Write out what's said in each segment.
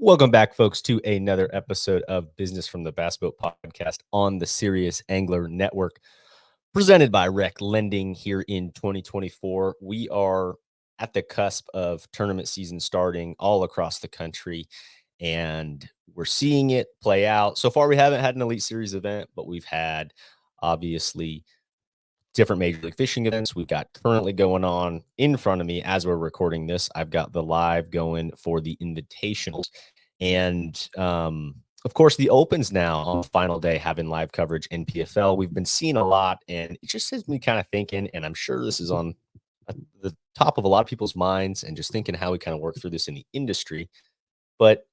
Welcome back, folks, to another episode of Business from the Bass Boat Podcast on the Serious Angler Network, presented by Rec Lending here in 2024. We are at the cusp of tournament season starting all across the country, and we're seeing it play out. So far, we haven't had an Elite Series event, but we've had, obviously, different Major League Fishing events. We've got currently going on in front of me as we're recording this. I've got the live going for the Invitationals. And of course, the Opens now on the final day having live coverage in PFL. We've been seeing a lot, and it just has me kind of thinking, and I'm sure this is on the top of a lot of people's minds, and just thinking how we kind of work through this in the industry. But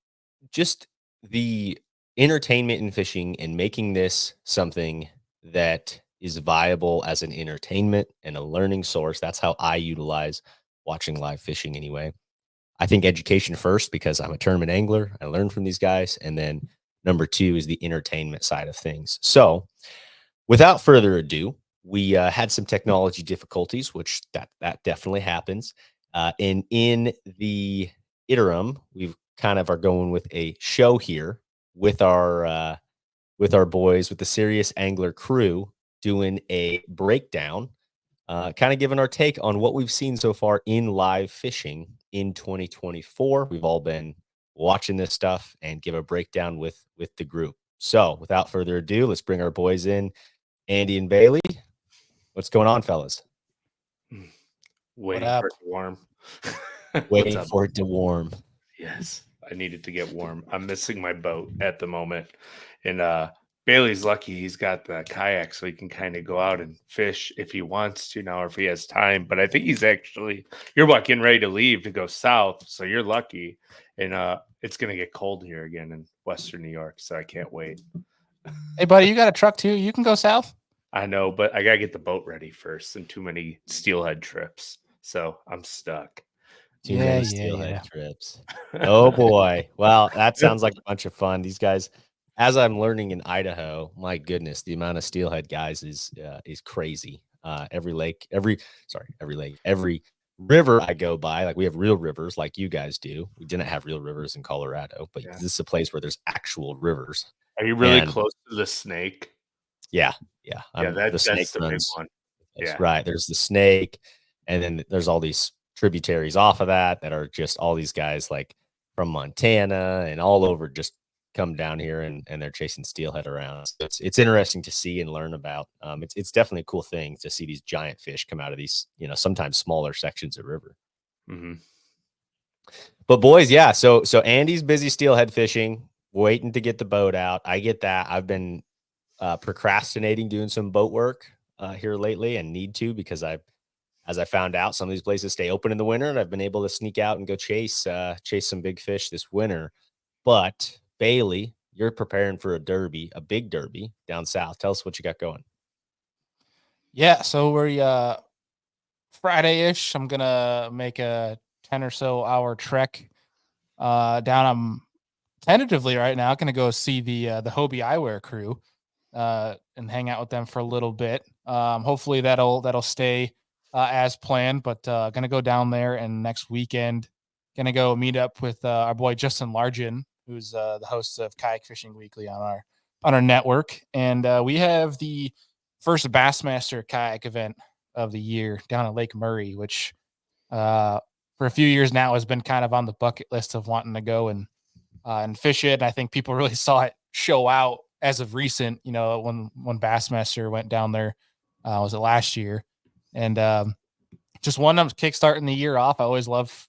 just the entertainment in fishing and making this something that is viable as an entertainment and a learning source. That's how I utilize watching live fishing anyway. I think education first, because I'm a tournament angler. I learn from these guys. And then number two is the entertainment side of things. So without further ado, we had some technology difficulties, which that definitely happens. And in the interim, we've kind of are going with a show here with our boys, with the Serious Angler crew, doing a breakdown, kind of giving our take on what we've seen so far in live fishing in 2024. We've all been watching this stuff and give a breakdown with the group. So without further ado, let's bring our boys in, Andy and Bailey. What's going on, fellas? Waiting for it to warm. Waiting for it to warm. Yes, I needed to get warm. I'm missing my boat at the moment. And Bailey's lucky he's got the kayak, so he can kind of go out and fish if he wants to now, or if he has time. But I think you're getting ready to leave to go south, so you're lucky. And it's going to get cold here again in Western New York, so I can't wait. Hey, buddy, you got a truck too? You can go south? I know, but I got to get the boat ready first, and too many steelhead trips. So I'm stuck. Too many steelhead trips. Oh boy. Well, that sounds like a bunch of fun. These guys, as I'm learning in Idaho, my goodness, the amount of steelhead guys is crazy. Every river I go by, like we have real rivers like you guys do. We didn't have real rivers in Colorado, but this is a place where there's actual rivers. Are you really close to the Snake? Yeah. That's the big one. That's right. There's the Snake, and then there's all these tributaries off of that are just all these guys like from Montana and all over just come down here and they're chasing steelhead around. So it's interesting to see and learn about. It's definitely a cool thing to see these giant fish come out of these, sometimes smaller sections of river. Mm-hmm. But boys, yeah. So Andy's busy steelhead fishing, waiting to get the boat out. I get that. I've been procrastinating doing some boat work here lately, and need to, because as I found out, some of these places stay open in the winter, and I've been able to sneak out and go chase some big fish this winter. But Bailey, you're preparing for a big derby down south. Tell us what you got going. Yeah, so we're Friday-ish. I'm gonna make a 10 or so hour trek down. I'm tentatively right now gonna go see the Hobie Eyewear crew and hang out with them for a little bit. Hopefully that'll stay as planned, but gonna go down there, and next weekend gonna go meet up with our boy Justin Largent, who's the host of Kayak Fishing Weekly on our network, and we have the first Bassmaster kayak event of the year down at Lake Murray, which for a few years now has been kind of on the bucket list of wanting to go and fish it. And I think people really saw it show out as of recent, when Bassmaster went down there, was it last year? And just one of them kickstarting the year off. I always love,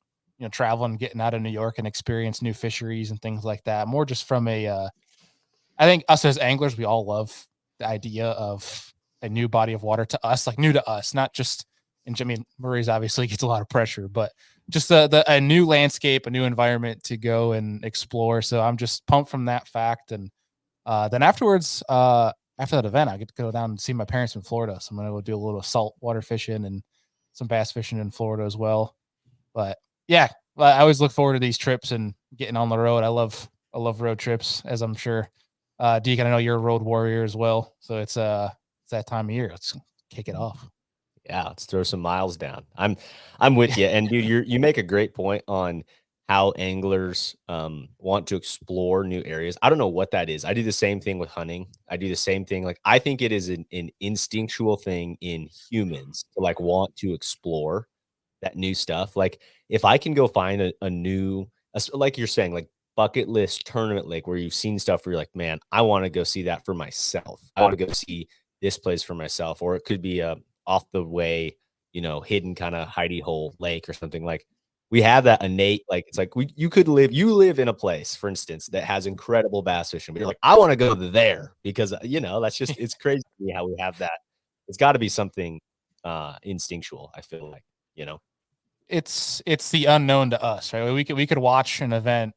traveling, getting out of New York and experience new fisheries and things like that. More just from I think us as anglers, we all love the idea of a new body of water to us, like new to us, not just, and I mean, Murray's obviously gets a lot of pressure, but just a new landscape, a new environment to go and explore. So I'm just pumped from that fact. And then afterwards, after that event, I get to go down and see my parents in Florida. So I'm going to go do a little saltwater fishing and some bass fishing in Florida as well. But yeah, I always look forward to these trips and getting on the road. I love road trips, as I'm sure Deakin, I know you're a road warrior as well. So it's that time of year. Let's kick it off. Yeah, let's throw some miles down. I'm with you. And dude, you make a great point on how anglers want to explore new areas. I don't know what that is. I do the same thing with hunting. I do the same thing. Like I think it is an instinctual thing in humans to like want to explore that new stuff. Like if I can go find a new, like you're saying, like bucket list tournament lake where you've seen stuff where you're like, man, I want to go see that for myself. I want to go see this place for myself. Or it could be a off the way, hidden kind of hidey hole lake or something. Like we have that innate, like it's like you live in a place, for instance, that has incredible bass fishing, but you're like, I want to go there because that's just it's crazy to me how we have that. It's got to be something instinctual, I feel like, you know. It's the unknown to us, right? We could watch an event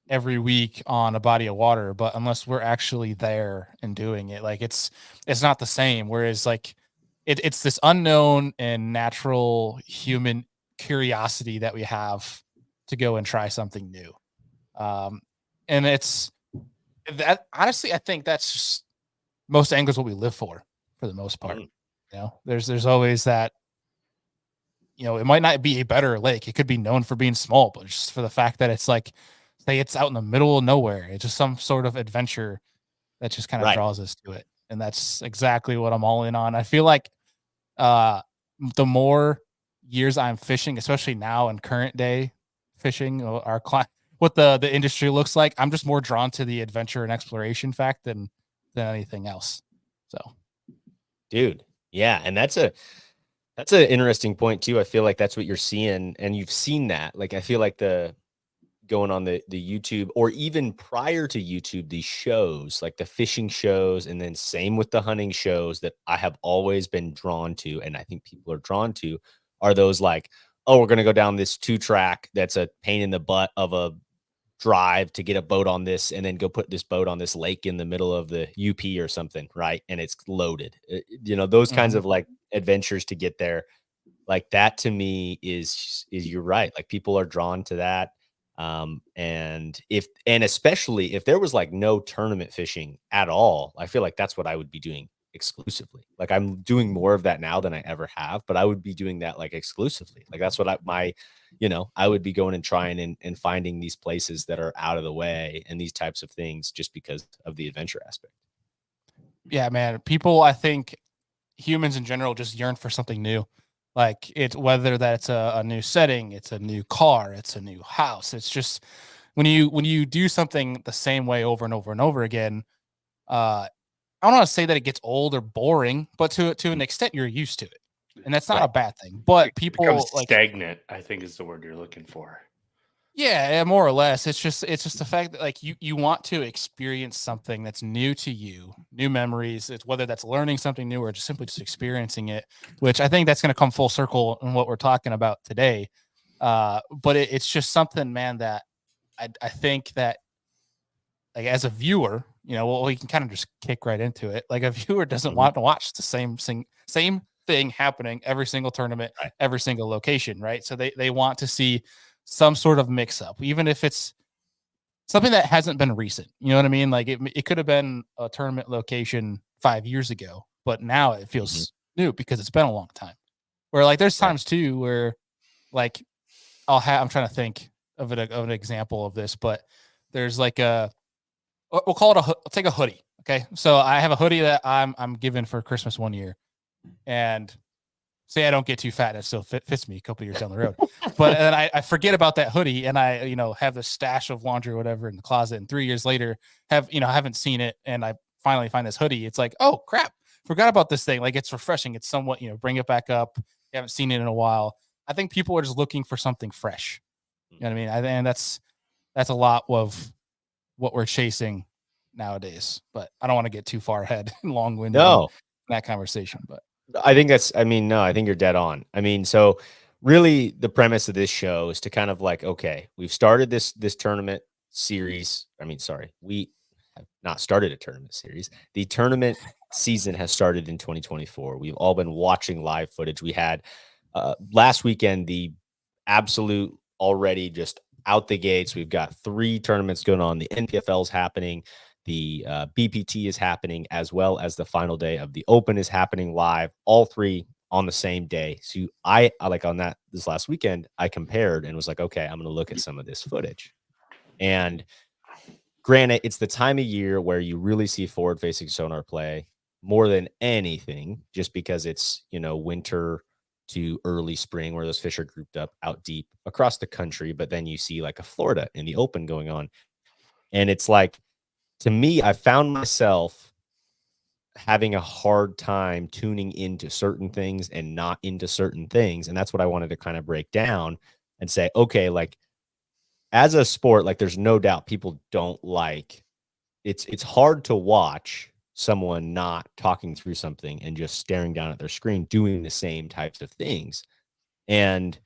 every week on a body of water, but unless we're actually there and doing it, like it's not the same. Whereas like it's this unknown and natural human curiosity that we have to go and try something new. And it's that honestly, I think that's just most anglers what we live for the most part. Mhm. There's always that, it might not be a better lake. It could be known for being small, but just for the fact that it's like, say it's out in the middle of nowhere. It's just some sort of adventure that just kind of Right. draws us to it. And that's exactly what I'm all in on. I feel like uh the more years I'm fishing, especially now in current day fishing, what the industry looks like, I'm just more drawn to the adventure and exploration fact than anything else. So, Dude, yeah, and that's an interesting point too. I feel like that's what you're seeing, and you've seen that. Like, I feel like the going on the YouTube, or even prior to YouTube, these shows, like the fishing shows, and then same with the hunting shows that I have always been drawn to, and I think people are drawn to, are those like, oh, we're gonna go down this 2-track that's a pain in the butt of a drive to get a boat on this and then go put this boat on this lake in the middle of the UP or something, right? And it's loaded. Those kinds mhm. of like adventures to get there, like that to me is you're right. Like people are drawn to that. And especially if there was like no tournament fishing at all, I feel like that's what I would be doing exclusively. Like I'm doing more of that now than I ever have, but I would be doing that like exclusively. Like that's what I would be going and trying and finding these places that are out of the way and these types of things just because of the adventure aspect. Yeah, man. People, I think humans in general just yearn for something new. Like it's whether that's a new setting, it's a new car, it's a new house. It's just when you do something the same way over and over and over again, I don't want to say that it gets old or boring, but to an extent you're used to it. And that's not a Right. bad thing. But It becomes people like, stagnant, I think is the word you're looking for. yeah, more or less. It's just the fact that like you want to experience something that's new to you, new memories. It's whether that's learning something new or just simply just experiencing it, which I think that's going to come full circle in what we're talking about today. But it's just something, man, that I think that like as a viewer, well, we can kind of just kick right into it. Like a viewer doesn't Mhm. want to watch the same thing happening every single tournament, Right. every single location, right? So they want to see some sort of mix up, even if it's something that hasn't been recent. You know what I mean? Like it could have been a tournament location 5 years ago, but now it Mhm. feels new because it's been a long time. Where like there's Right. times too where like I'm trying to think of an example of this, but there's like we'll call it I'll take a hoodie. Okay. So I have a hoodie that I'm given for Christmas one year, and say I don't get too fat and it still fits me a couple years down the road. But then I forget about that hoodie and I, have this stash of laundry or whatever in the closet. And 3 years later, I haven't seen it. And I finally find this hoodie. It's like, oh crap, forgot about this thing. Like it's refreshing. It's somewhat, bring it back up. You haven't seen it in a while. I think people are just looking for something fresh. You know what I mean? And that's a lot of what we're chasing nowadays. But I don't want to get too far ahead and long winded in No, that conversation. But no, I think you're dead on. I mean, so really the premise of this show is to kind of like, okay, we've started this tournament series. I mean, sorry, we have not started a tournament series. The tournament season has started in 2024. We've all been watching live footage. We had last weekend the absolute already just out the gates. We've got 3 tournaments going on. The NPFL is happening. The BPT is happening, as well as the final day of the Open is happening live. All 3 on the same day. So I like on this last weekend, I compared and was like, okay, I'm going to look at some of this footage. And granted, it's the time of year where you really see forward facing sonar play more than anything, just because it's, winter to early spring where those fish are grouped up out deep across the country. But then you see like a Florida in the open going on. And it's like, to me, I found myself having a hard time tuning into certain things and not into certain things. And that's what I wanted to kind of break down and say, okay, like as a sport, like there's no doubt people don't like it's hard to watch someone not talking through something and just staring down at their screen doing the same types of things. And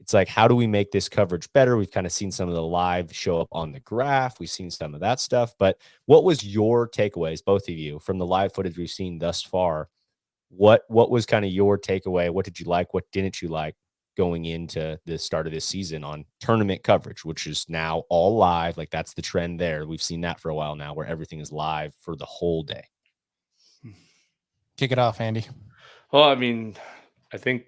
it's like, how do we make this coverage better? We've kind of seen some of the live show up on the graph. We've seen some of that stuff. But what was your takeaways, both of you, from the live footage we've seen thus far? What was kind of your takeaway? What did you like? What didn't you like going into the start of this season on tournament coverage, which is now all live? Like that's the trend there. We've seen that for a while now where everything is live for the whole day. Kick it off, Andy. Well, I mean, I think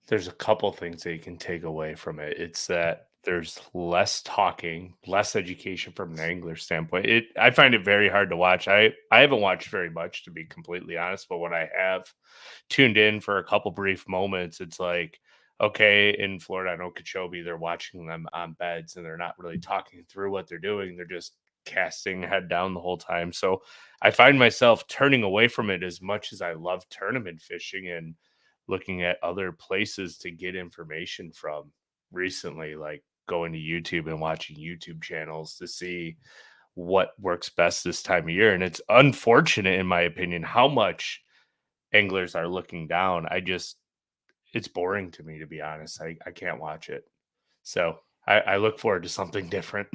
there's a couple things that you can take away from it. It's that there's less talking, less education from an angler standpoint. I find it very hard to watch. I haven't watched very much, to be completely honest, but when I have tuned in for a couple brief moments, it's like, okay, in Florida, I know Okeechobee, they're watching them on beds and they're not really talking through what they're doing. They're just casting head down the whole time. So I find myself turning away from it as much as I love tournament fishing and looking at other places to get information from recently, like going to YouTube and watching YouTube channels to see what works best this time of year. And it's unfortunate, in my opinion, how much anglers are looking down. It's boring to me, to be honest. I can't watch it. So I look forward to something different.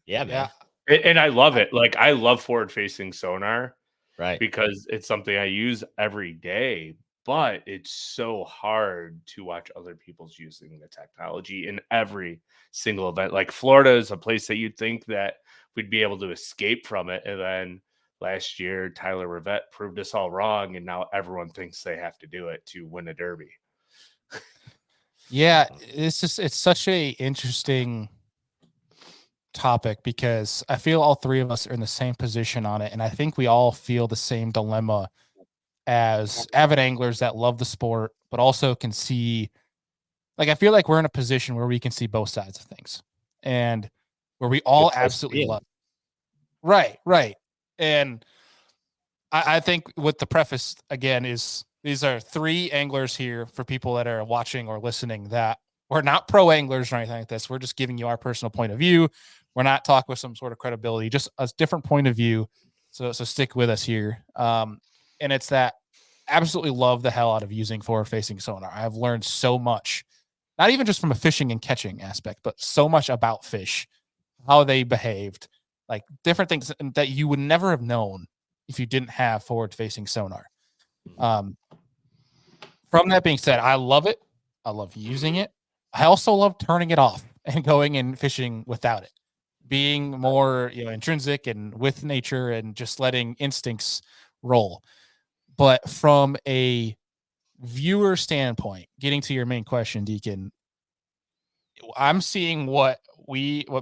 Yeah, man. And I love it. Like I love forward facing sonar. Right. Because it's something I use every day, but it's so hard to watch other people's using the technology in every single event. Like Florida is a place that you'd think that we'd be able to escape from it. And then last year, Tyler Rivette proved us all wrong. And now everyone thinks they have to do it to win a derby. Yeah, it's such a interesting topic because I feel all three of us are in the same position on it. And I think we all feel the same dilemma as avid anglers that love the sport, but also can see, like, I feel like we're in a position where we can see both sides of things and where we all absolutely love. Right. And I think with the preface again is these are three anglers here for people that are watching or listening that we're not pro anglers or anything like this. We're just giving you our personal point of view. We're not talking with some sort of credibility, just a different point of view. So stick with us here. And it's that absolutely love the hell out of using forward facing sonar. I've learned so much, not even just from a fishing and catching aspect, but so much about fish, how they behaved, like different things that you would never have known if you didn't have forward facing sonar. From that being said, I love it. I love using it. I also love turning it off and going and fishing without it, being more, intrinsic and with nature and just letting instincts roll. But from a viewer standpoint, getting to your main question, Deacon, I'm seeing what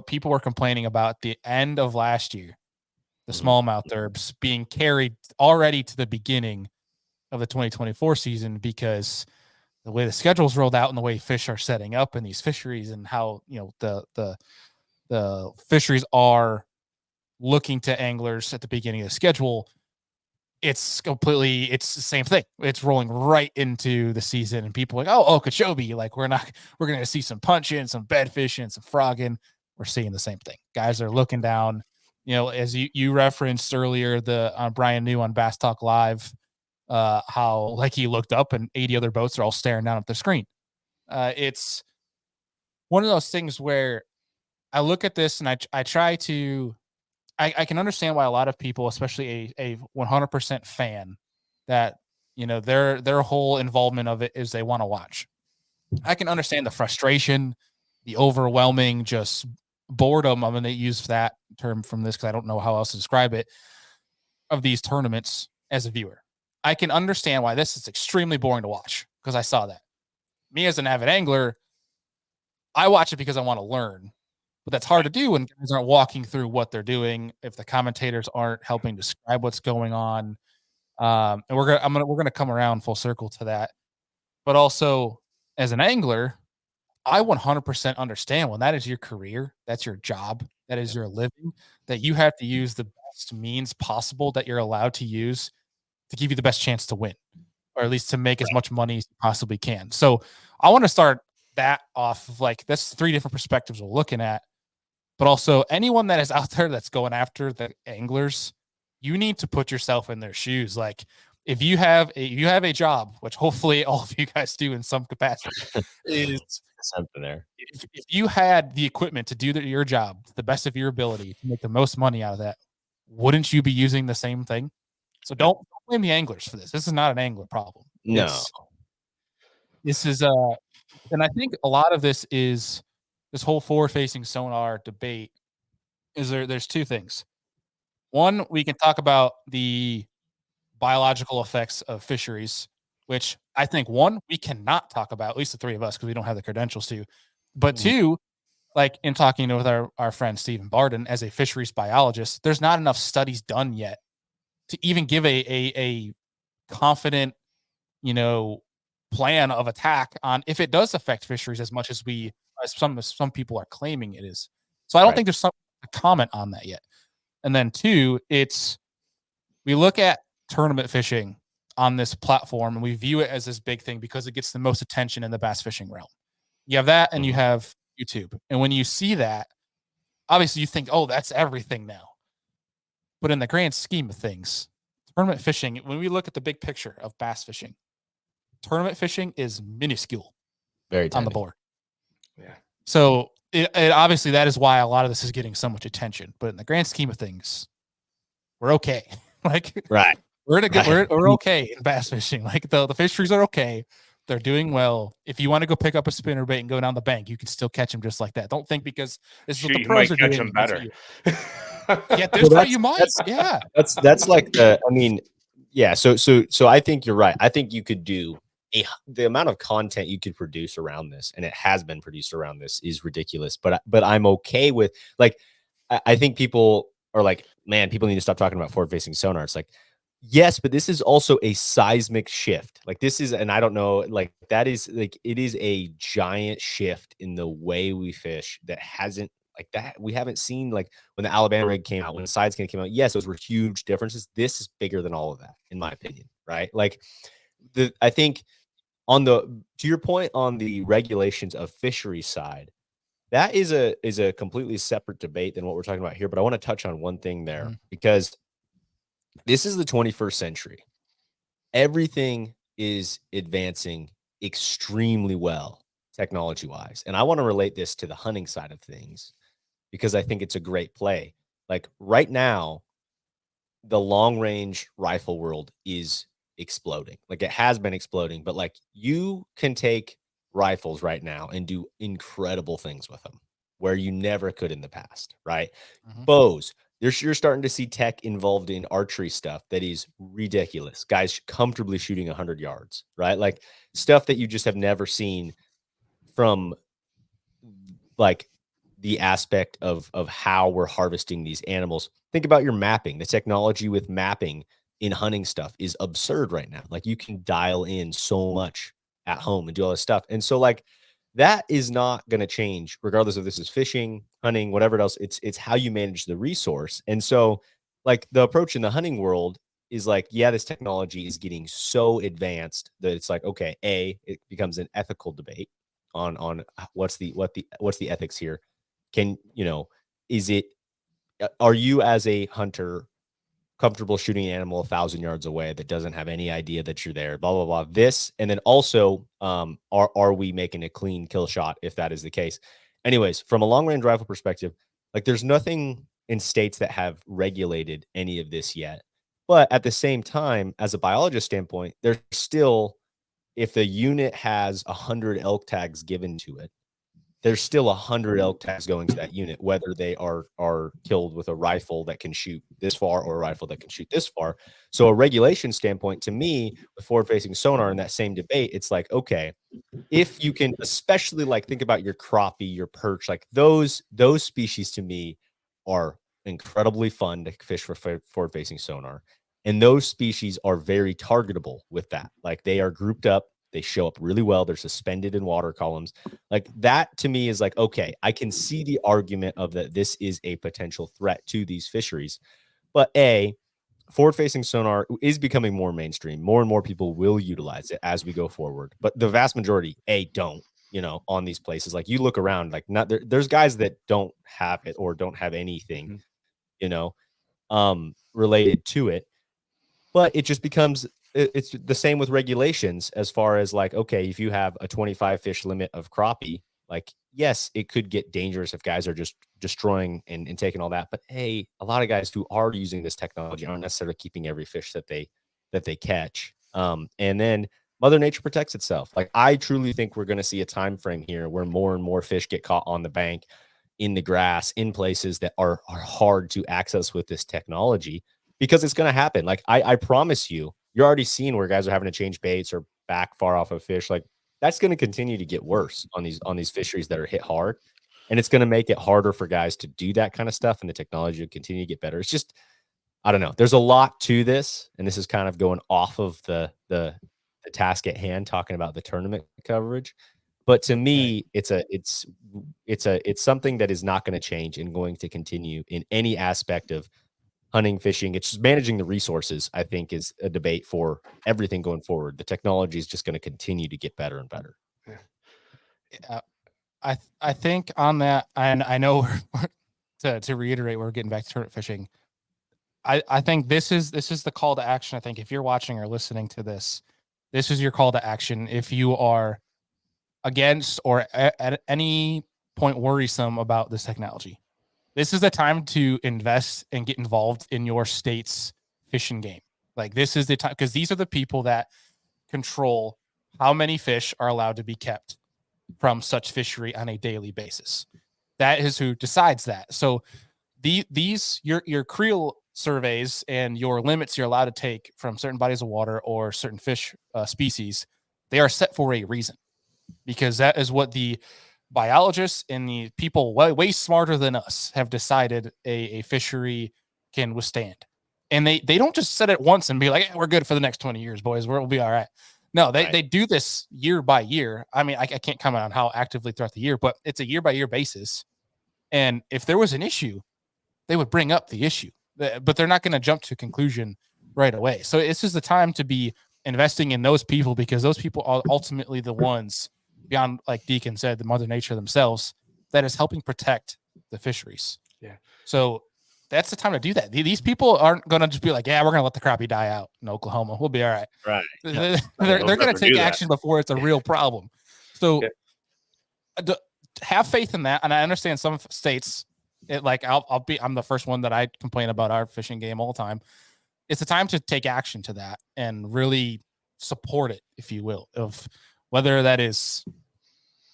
people were complaining about the end of last year, the smallmouth derbs being carried already to the beginning of the 2024 season because the way the schedule's rolled out and the way fish are setting up in these fisheries and how the fisheries are looking to anglers at the beginning of the schedule, it's the same thing. It's rolling right into the season and people are like, oh, Okeechobee, like we're going to see some punching, some bed fishing, some frogging. We're seeing the same thing. Guys are looking down, as you referenced earlier, Brian New on Bass Talk Live, how like he looked up and 80 other boats are all staring down at the screen. It's one of those things where I look at this and I try to, I can understand why a lot of people, especially a 100% fan, that their whole involvement of it is they want to watch. I can understand the frustration, the overwhelming just boredom. I'm going to use that term from this because I don't know how else to describe it, of these tournaments as a viewer. I can understand why this is extremely boring to watch because I saw that. Me as an avid angler, I watch it because I want to learn, but that's hard to do when guys aren't walking through what they're doing. If the commentators aren't helping describe what's going on, and we're gonna come around full circle to that. But also, as an angler, I 100% understand when that is your career, that's your job, that is your living, that you have to use the best means possible that you're allowed to use to give you the best chance to win, or at least to make as much money as you possibly can. So I want to start that off of like that's three different perspectives we're looking at. But also anyone that is out there that's going after the anglers, you need to put yourself in their shoes. Like if you have a job, which hopefully all of you guys do in some capacity, is Something there. if you had the equipment to do your job to the best of your ability to make the most money out of that, wouldn't you be using the same thing? So don't blame the anglers for this. This is not an angler problem. No. This is and I think a lot of this is this whole forward-facing sonar debate is there's two things. One, we can talk about the biological effects of fisheries, which I think one, we cannot talk about, at least the three of us, because we don't have the credentials to. But two, like in talking with our friend Stephen Barden as a fisheries biologist, there's not enough studies done yet to even give a confident, plan of attack on if it does affect fisheries as much as some people are claiming it is. So I don't think there's some comment on that yet. And then two, we look at tournament fishing on this platform and we view it as this big thing because it gets the most attention in the bass fishing realm. You have that and you have YouTube. And when you see that, obviously you think, oh, that's everything now. But in the grand scheme of things, tournament fishing, when we look at the big picture of bass fishing, tournament fishing is minuscule on the board. Yeah. So it obviously that is why a lot of this is getting so much attention. But in the grand scheme of things, we're okay. Right. We're okay in bass fishing. Like the fisheries are okay. They're doing well. If you want to go pick up a spinner bait and go down the bank, you can still catch them just like that. Don't think because this is what the pros are doing. Them better. Yeah, there's how you might. Yeah. That's like yeah. So I think you're right. I think you could do the amount of content you could produce around this, and it has been produced around this, is ridiculous. But I'm okay with like I think people are like, man, people need to stop talking about forward-facing sonar. It's like, yes, but this is also a seismic shift. Like this is, and I don't know, like that is like it is a giant shift in the way we fish that hasn't like that. We haven't seen like when the Alabama rig came out, when the side scan came out. Yes, those were huge differences. This is bigger than all of that, in my opinion. Right? Like I think to your point on the regulations of fishery side, that is a completely separate debate than what we're talking about here. But I want to touch on one thing there because this is the 21st century. Everything is advancing extremely well technology wise. And I want to relate this to the hunting side of things because I think it's a great play. Like right now, the long range rifle world is exploding. Like it has been exploding, but like you can take rifles right now and do incredible things with them where you never could in the past, right? Bows. You're starting to see tech involved in archery stuff that is ridiculous. Guys comfortably shooting 100 yards, right? Like stuff that you just have never seen from like the aspect of how we're harvesting these animals. Think about your mapping. The technology with mapping in hunting stuff is absurd right now. Like you can dial in so much at home and do all this stuff. And so like that is not going to change regardless of this is fishing, hunting, whatever else. It's how you manage the resource. And so like the approach in the hunting world is like, yeah, this technology is getting so advanced that it's like, okay, it becomes an ethical debate on what's the ethics here. Can is it are you as a hunter comfortable shooting an animal 1,000 yards away that doesn't have any idea that you're there, blah, blah, blah, this. And then also, are we making a clean kill shot if that is the case? Anyways, from a long range rifle perspective, like there's nothing in states that have regulated any of this yet. But at the same time, as a biologist standpoint, there's still, if the unit has 100 elk tags given to it, there's still 100 elk tags going to that unit, whether they are killed with a rifle that can shoot this far or a rifle that can shoot this far. So a regulation standpoint, to me, with forward-facing sonar in that same debate, it's like, okay, if you can, especially like think about your crappie, your perch, like those species to me are incredibly fun to fish for forward-facing sonar. And those species are very targetable with that. Like they are grouped up, they show up really well, they're suspended in water columns. Like that to me is like, okay, I can see the argument of that this is a potential threat to these fisheries. But forward-facing sonar is becoming more mainstream. More and more people will utilize it as we go forward. But the vast majority, don't, on these places. Like you look around, like there's guys that don't have it or don't have anything, related to it. But it just becomes it's the same with regulations as far as like, okay, if you have a 25 fish limit of crappie, like, yes, it could get dangerous if guys are just destroying and taking all that. But hey, a lot of guys who are using this technology aren't necessarily keeping every fish that they catch. And then Mother Nature protects itself. Like I truly think we're going to see a time frame here where more and more fish get caught on the bank, in the grass, in places that are hard to access with this technology, because it's going to happen. Like I promise you, you're already seeing where guys are having to change baits or back far off of fish. Like that's going to continue to get worse on these fisheries that are hit hard, and it's going to make it harder for guys to do that kind of stuff. And the technology will continue to get better. It's just, I don't know. There's a lot to this, and this is kind of going off of the task at hand, talking about the tournament coverage. But to me, it's something that is not going to change and going to continue in any aspect of hunting, fishing. It's just managing the resources, I think, is a debate for everything going forward. The technology is just going to continue to get better and better. I think on that, and I know to reiterate, we're getting back to tournament fishing. I think this is the call to action. I think if you're watching or listening to this, this is your call to action. If you are against or at any point worrisome about this technology, this is the time to invest and get involved in your state's fishing game. Like this is the time, because these are the people that control how many fish are allowed to be kept from such fishery on a daily basis. That is who decides that. So these your creel surveys and your limits you're allowed to take from certain bodies of water or certain fish species, they are set for a reason, because that is what the biologists and the people way smarter than us have decided a fishery can withstand. And they don't just set it once and be like, we're good for the next 20 years, boys. We'll be all right. No, they do this year by year. I mean, I can't comment on how actively throughout the year, but it's a year by year basis. And if there was an issue, they would bring up the issue, but they're not going to jump to conclusion right away. So this is the time to be investing in those people, because those people are ultimately the ones, beyond, like Deakin said, the Mother Nature themselves, that is helping protect the fisheries. Yeah. So that's the time to do that. These people aren't going to just be like, yeah, we're going to let the crappie die out in Oklahoma. We'll be all right. Right. They're going to take action before it's a real problem. So have faith in that. And I understand some states, I'm the first one that I complain about our fishing game all the time. It's a time to take action to that and really support it, if you will, of whether that is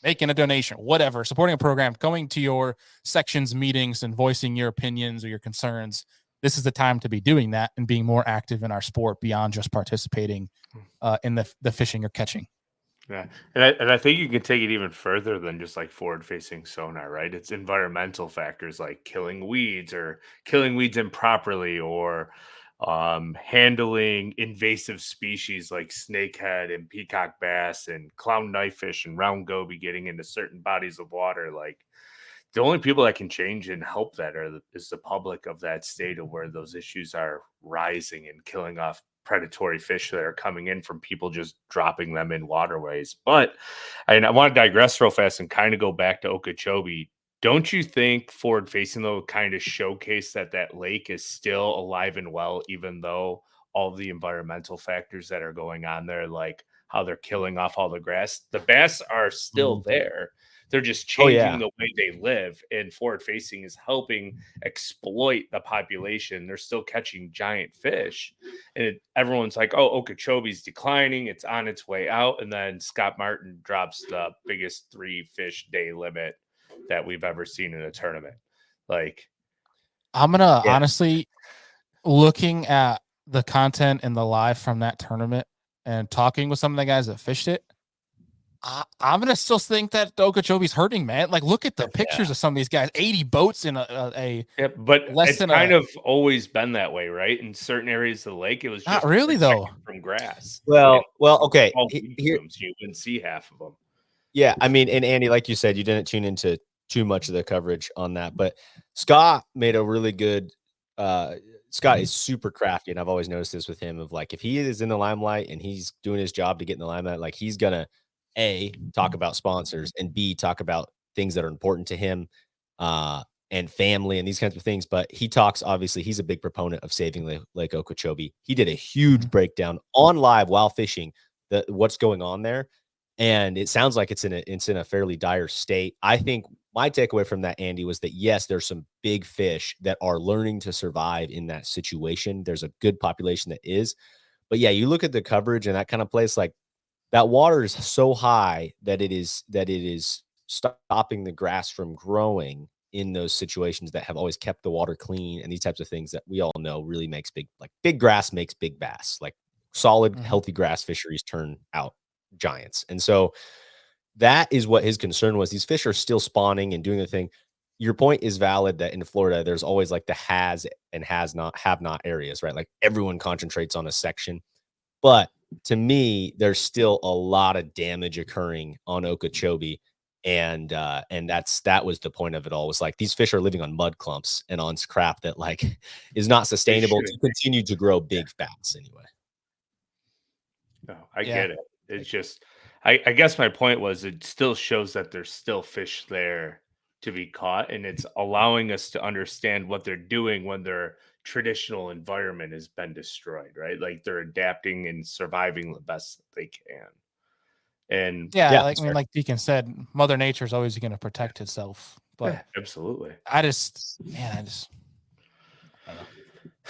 making a donation, whatever, supporting a program, going to your sections meetings and voicing your opinions or your concerns. This is the time to be doing that and being more active in our sport beyond just participating in the fishing or catching. Yeah. And I think you can take it even further than just like forward facing sonar, right? It's environmental factors like killing weeds improperly, or handling invasive species like snakehead and peacock bass and clown knifefish and round goby getting into certain bodies of water. Like the only people that can change and help that is the public of that state of where those issues are rising and killing off predatory fish that are coming in from people just dropping them in waterways. But I want to digress real fast and kind of go back to Okeechobee. Don't you think forward facing though kind of showcase that lake is still alive and well, even though all the environmental factors that are going on there, like how they're killing off all the grass, the bass are still there. They're just Oh, changing yeah. the way they live, and forward facing is helping exploit the population. They're still catching giant fish, and everyone's like, "Oh, Okeechobee's declining; it's on its way out." And then Scott Martin drops the biggest 3 fish day limit that we've ever seen in a tournament. Like, I'm gonna Yeah. honestly, looking at the content and the live from that tournament and talking with some of the guys that fished it, I'm gonna still think that the Okeechobee's hurting, man. Like, look at the pictures of some of these guys. 80 boats in a yeah, but less it's than kind a. of always been that way, right? In certain areas of the lake, it was Not just really though. protected from grass. And Well, okay. all weed Here, plumes, you wouldn't see half of them. yeah. I mean, and Andy, like you said, you didn't tune into too much of the coverage on that, but Scott made a really good. Uh, Scott is super crafty, and I've always noticed this with him. Of like, if he is in the limelight and he's doing his job to get in the limelight, like he's gonna talk about sponsors and talk about things that are important to him, uh, and family and these kinds of things. But he talks, obviously, he's a big proponent of saving Lake Okeechobee. He did a huge breakdown on live while fishing what's going on there, and it sounds like it's in a fairly dire state. I think my takeaway from that, Andy, was that yes, there's some big fish that are learning to survive in that situation. There's a good population that is, but yeah, you look at the coverage and that kind of place, like that water is so high that it is stopping the grass from growing in those situations that have always kept the water clean, and these types of things that we all know really makes big grass makes big bass. Like solid, healthy grass fisheries turn out giants. And so that is what his concern was. These fish are still spawning and doing the thing. Your point is valid that in Florida, there's always like the has and has not, have not areas, right? Like everyone concentrates on a section. But to me, there's still a lot of damage occurring on Okeechobee. And that was the point of it all, was like these fish are living on mud clumps and on crap that like is not They sustainable to shouldn't. continue to grow big bass anyway. No, I Yeah. get it. It's just, I guess my point was it still shows that there's still fish there to be caught, and it's allowing us to understand what they're doing when their traditional environment has been destroyed, right? Like they're adapting and surviving the best that they can. And Yeah, Yeah, like that's I mean, fair. like Deacon said, Mother Nature is always going to protect itself. But yeah, absolutely. I just, man, I don't know.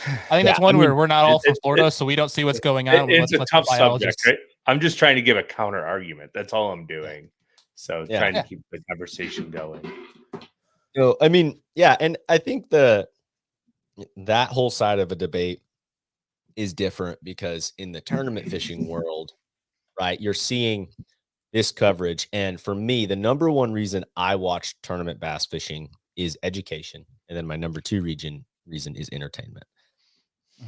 I think Yeah, that's I one mean, where we're not all from Florida, It, so we don't see what's going on. We it's a let the tough subject, biologists. right? I'm just trying to give a counter argument. That's all I'm doing. So yeah. trying to Yeah. keep the conversation going. I mean, yeah, and I think that whole side of a debate is different because in the tournament fishing world, right, you're seeing this coverage. And for me, the number one reason I watch tournament bass fishing is education. And then my number two reason is entertainment.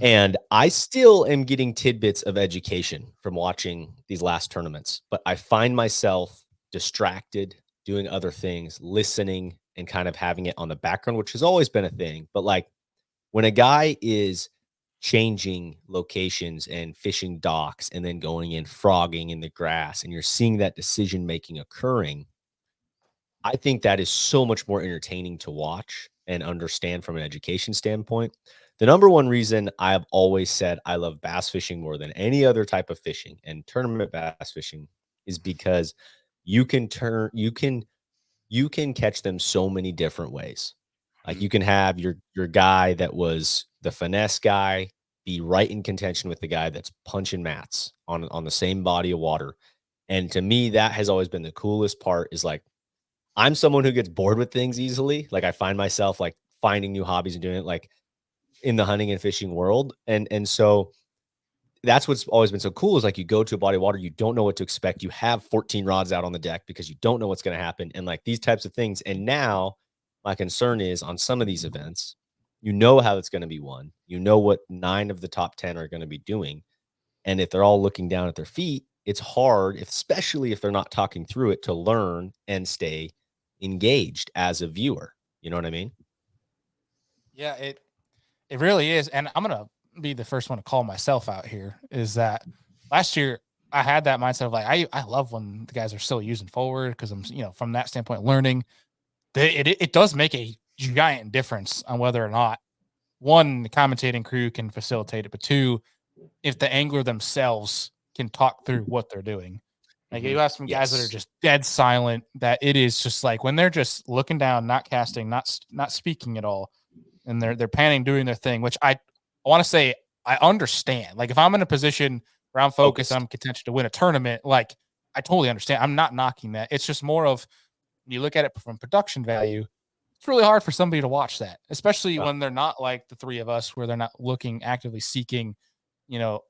And I still am getting tidbits of education from watching these last tournaments, but I find myself distracted, doing other things, listening, and kind of having it on the background, which has always been a thing. But like when a guy is changing locations and fishing docks and then going in frogging in the grass and you're seeing that decision making occurring, I think that is so much more entertaining to watch and understand from an education standpoint. The number one reason I have always said I love bass fishing more than any other type of fishing and tournament bass fishing is because you can turn you can catch them so many different ways. Like you can have your guy that was the finesse guy be right in contention with the guy that's punching mats on the same body of water. And to me, that has always been the coolest part is like I'm someone who gets bored with things easily. Like I find myself like finding new hobbies and doing it like in the hunting and fishing world. And so that's what's always been so cool is like you go to a body of water, you don't know what to expect. You have 14 rods out on the deck because you don't know what's going to happen. And like these types of things. And now my concern is on some of these events, you know how it's going to be won. You know what 9 of the top 10 are going to be doing. And if they're all looking down at their feet, it's hard, especially if they're not talking through it, to learn and stay engaged as a viewer. You know what I mean? Yeah, it really is. And I'm gonna be the first one to call myself out here. Is that last year I had that mindset of like I love when the guys are still using forward because I'm from that standpoint learning. It does make a giant difference on whether or not one, the commentating crew can facilitate it, but two, if the angler themselves can talk through what they're doing. Like you have some guys that are just dead silent, that it is just like when they're just looking down, not casting, not speaking at all, and they're panning, doing their thing, which I want to say I understand. Like if I'm in a position where I'm focused, I'm contention to win a tournament, like I totally understand. I'm not knocking that. It's just more of when you look at it from production value, it's really hard for somebody to watch that, especially when they're not like the three of us, where they're not looking actively seeking,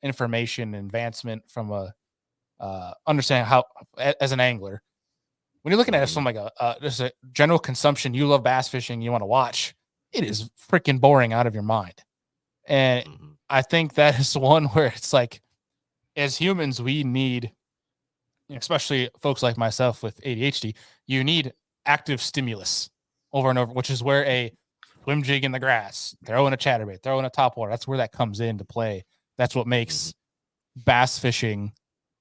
information and advancement from a understanding how as an angler. When you're looking at it from like just a general consumption, you love bass fishing, you want to watch, it is freaking boring out of your mind. And I think that is one where it's like, as humans, we need, especially folks like myself with ADHD, you need active stimulus over and over, which is where a swim jig in the grass, throwing a chatterbait, throwing a topwater, that's where that comes into play. That's what makes bass fishing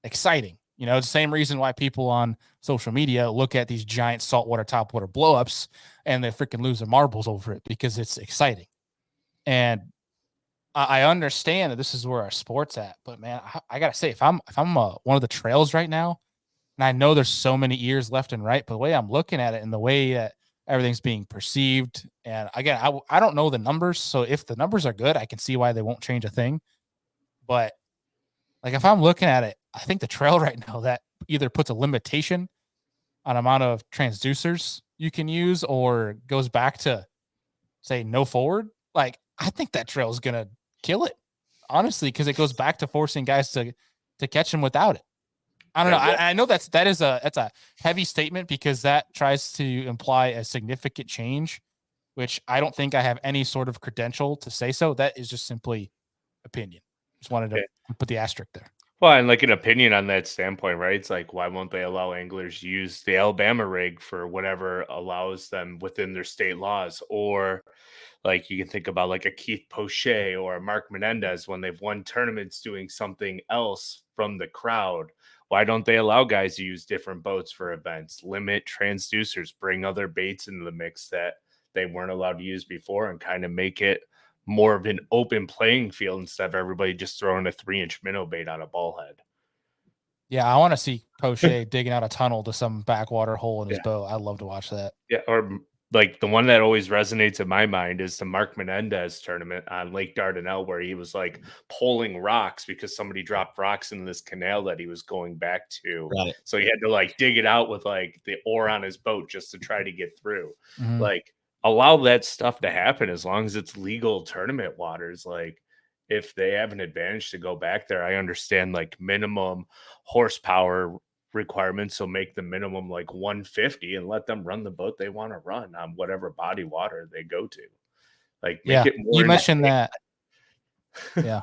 exciting. It's the same reason why people on social media look at these giant saltwater topwater blowups and they freaking lose their marbles over it, because it's exciting. And I understand that this is where our sport's at, but man, I gotta say, if I'm one of the trails right now, and I know there's so many ears left and right, but the way I'm looking at it and the way that everything's being perceived, and again, I don't know the numbers, so if the numbers are good, I can see why they won't change a thing. But like if I'm looking at it, I think the trail right now that either puts a limitation on amount of transducers you can use or goes back to say no forward. Like I think that trail is gonna kill it, honestly, because it goes back to forcing guys to catch them without it. I don't know. I know that's a heavy statement, because that tries to imply a significant change, which I don't think I have any sort of credential to say so. That is just simply opinion. Just wanted to put the asterisk there. Well, and like an opinion on that standpoint, right? It's like, why won't they allow anglers to use the Alabama rig for whatever allows them within their state laws? Or like you can think about like a Keith Poche or a Mark Menendez when they've won tournaments doing something else from the crowd. Why don't they allow guys to use different boats for events, limit transducers, bring other baits into the mix that they weren't allowed to use before, and kind of make it more of an open playing field instead of everybody just throwing a 3-inch minnow bait on a ball head? Yeah, I want to see Poche digging out a tunnel to some backwater hole in his boat. I'd love to watch that. Yeah, or like the one that always resonates in my mind is the Mark Menendez tournament on Lake Dardanelle, where he was like pulling rocks because somebody dropped rocks in this canal that he was going back to. Right. So he had to like dig it out with like the oar on his boat just to try to get through. Like, allow that stuff to happen as long as it's legal tournament waters. Like, if they have an advantage to go back there, I understand like minimum horsepower requirements, so make the minimum like 150 and let them run the boat they want to run on whatever body water they go to. Like, make it more. You mentioned that. Yeah.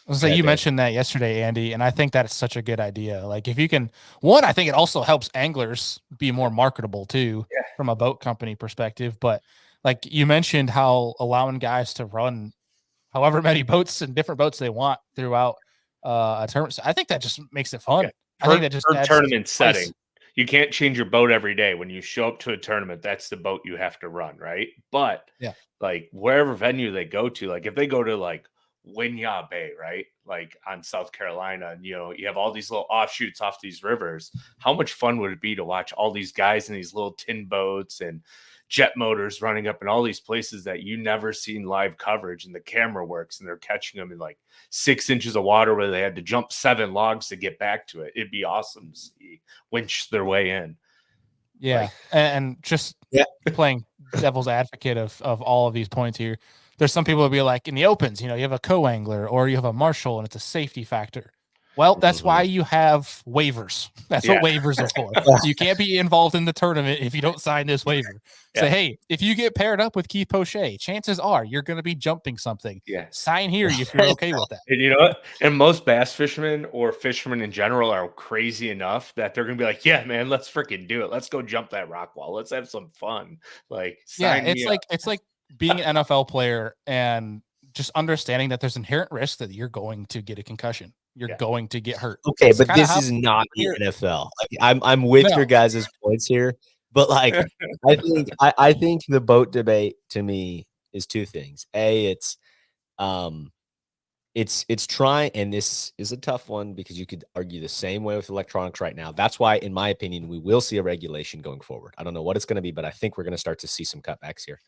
I was say you mentioned that yesterday, Andy, and I think that's such a good idea. Like if you can, one, I think it also helps anglers be more marketable too, from a boat company perspective. But like you mentioned, how allowing guys to run however many boats and different boats they want throughout a tournament, I think that just makes it fun. I think that just adds tournament setting. You can't change your boat every day. When you show up to a tournament, that's the boat you have to run, right? But like wherever venue they go to, like if they go to like Winyah Bay, right? Like on South Carolina, and you have all these little offshoots off these rivers. How much fun would it be to watch all these guys in these little tin boats and jet motors running up in all these places that you never seen live coverage, and the camera works and they're catching them in like 6 inches of water where they had to jump 7 logs to get back to it. It'd be awesome to see winch their way in. Yeah. Like, and just playing devil's advocate of all of these points here. There's some people will be like, in the opens, you have a co-angler or you have a marshal and it's a safety factor. Well, that's why you have waivers. That's what waivers are for. You can't be involved in the tournament if you don't sign this waiver. Say, hey, if you get paired up with Keith Poche, chances are you're going to be jumping something. Sign here if you're okay with that. And you know what? And most bass fishermen or fishermen in general are crazy enough that they're going to be like, yeah, man, let's freaking do it. Let's go jump that rock wall. Let's have some fun. Like, it's like being an NFL player and just understanding that there's inherent risk that you're going to get a concussion. You're going to get hurt. Okay, it's but this is not the NFL. Like, I'm with your guys' points here, but like I think the boat debate to me is two things. A, it's it's trying, and this is a tough one because you could argue the same way with electronics right now. That's why, in my opinion, we will see a regulation going forward. I don't know what it's going to be, but I think we're going to start to see some cutbacks here.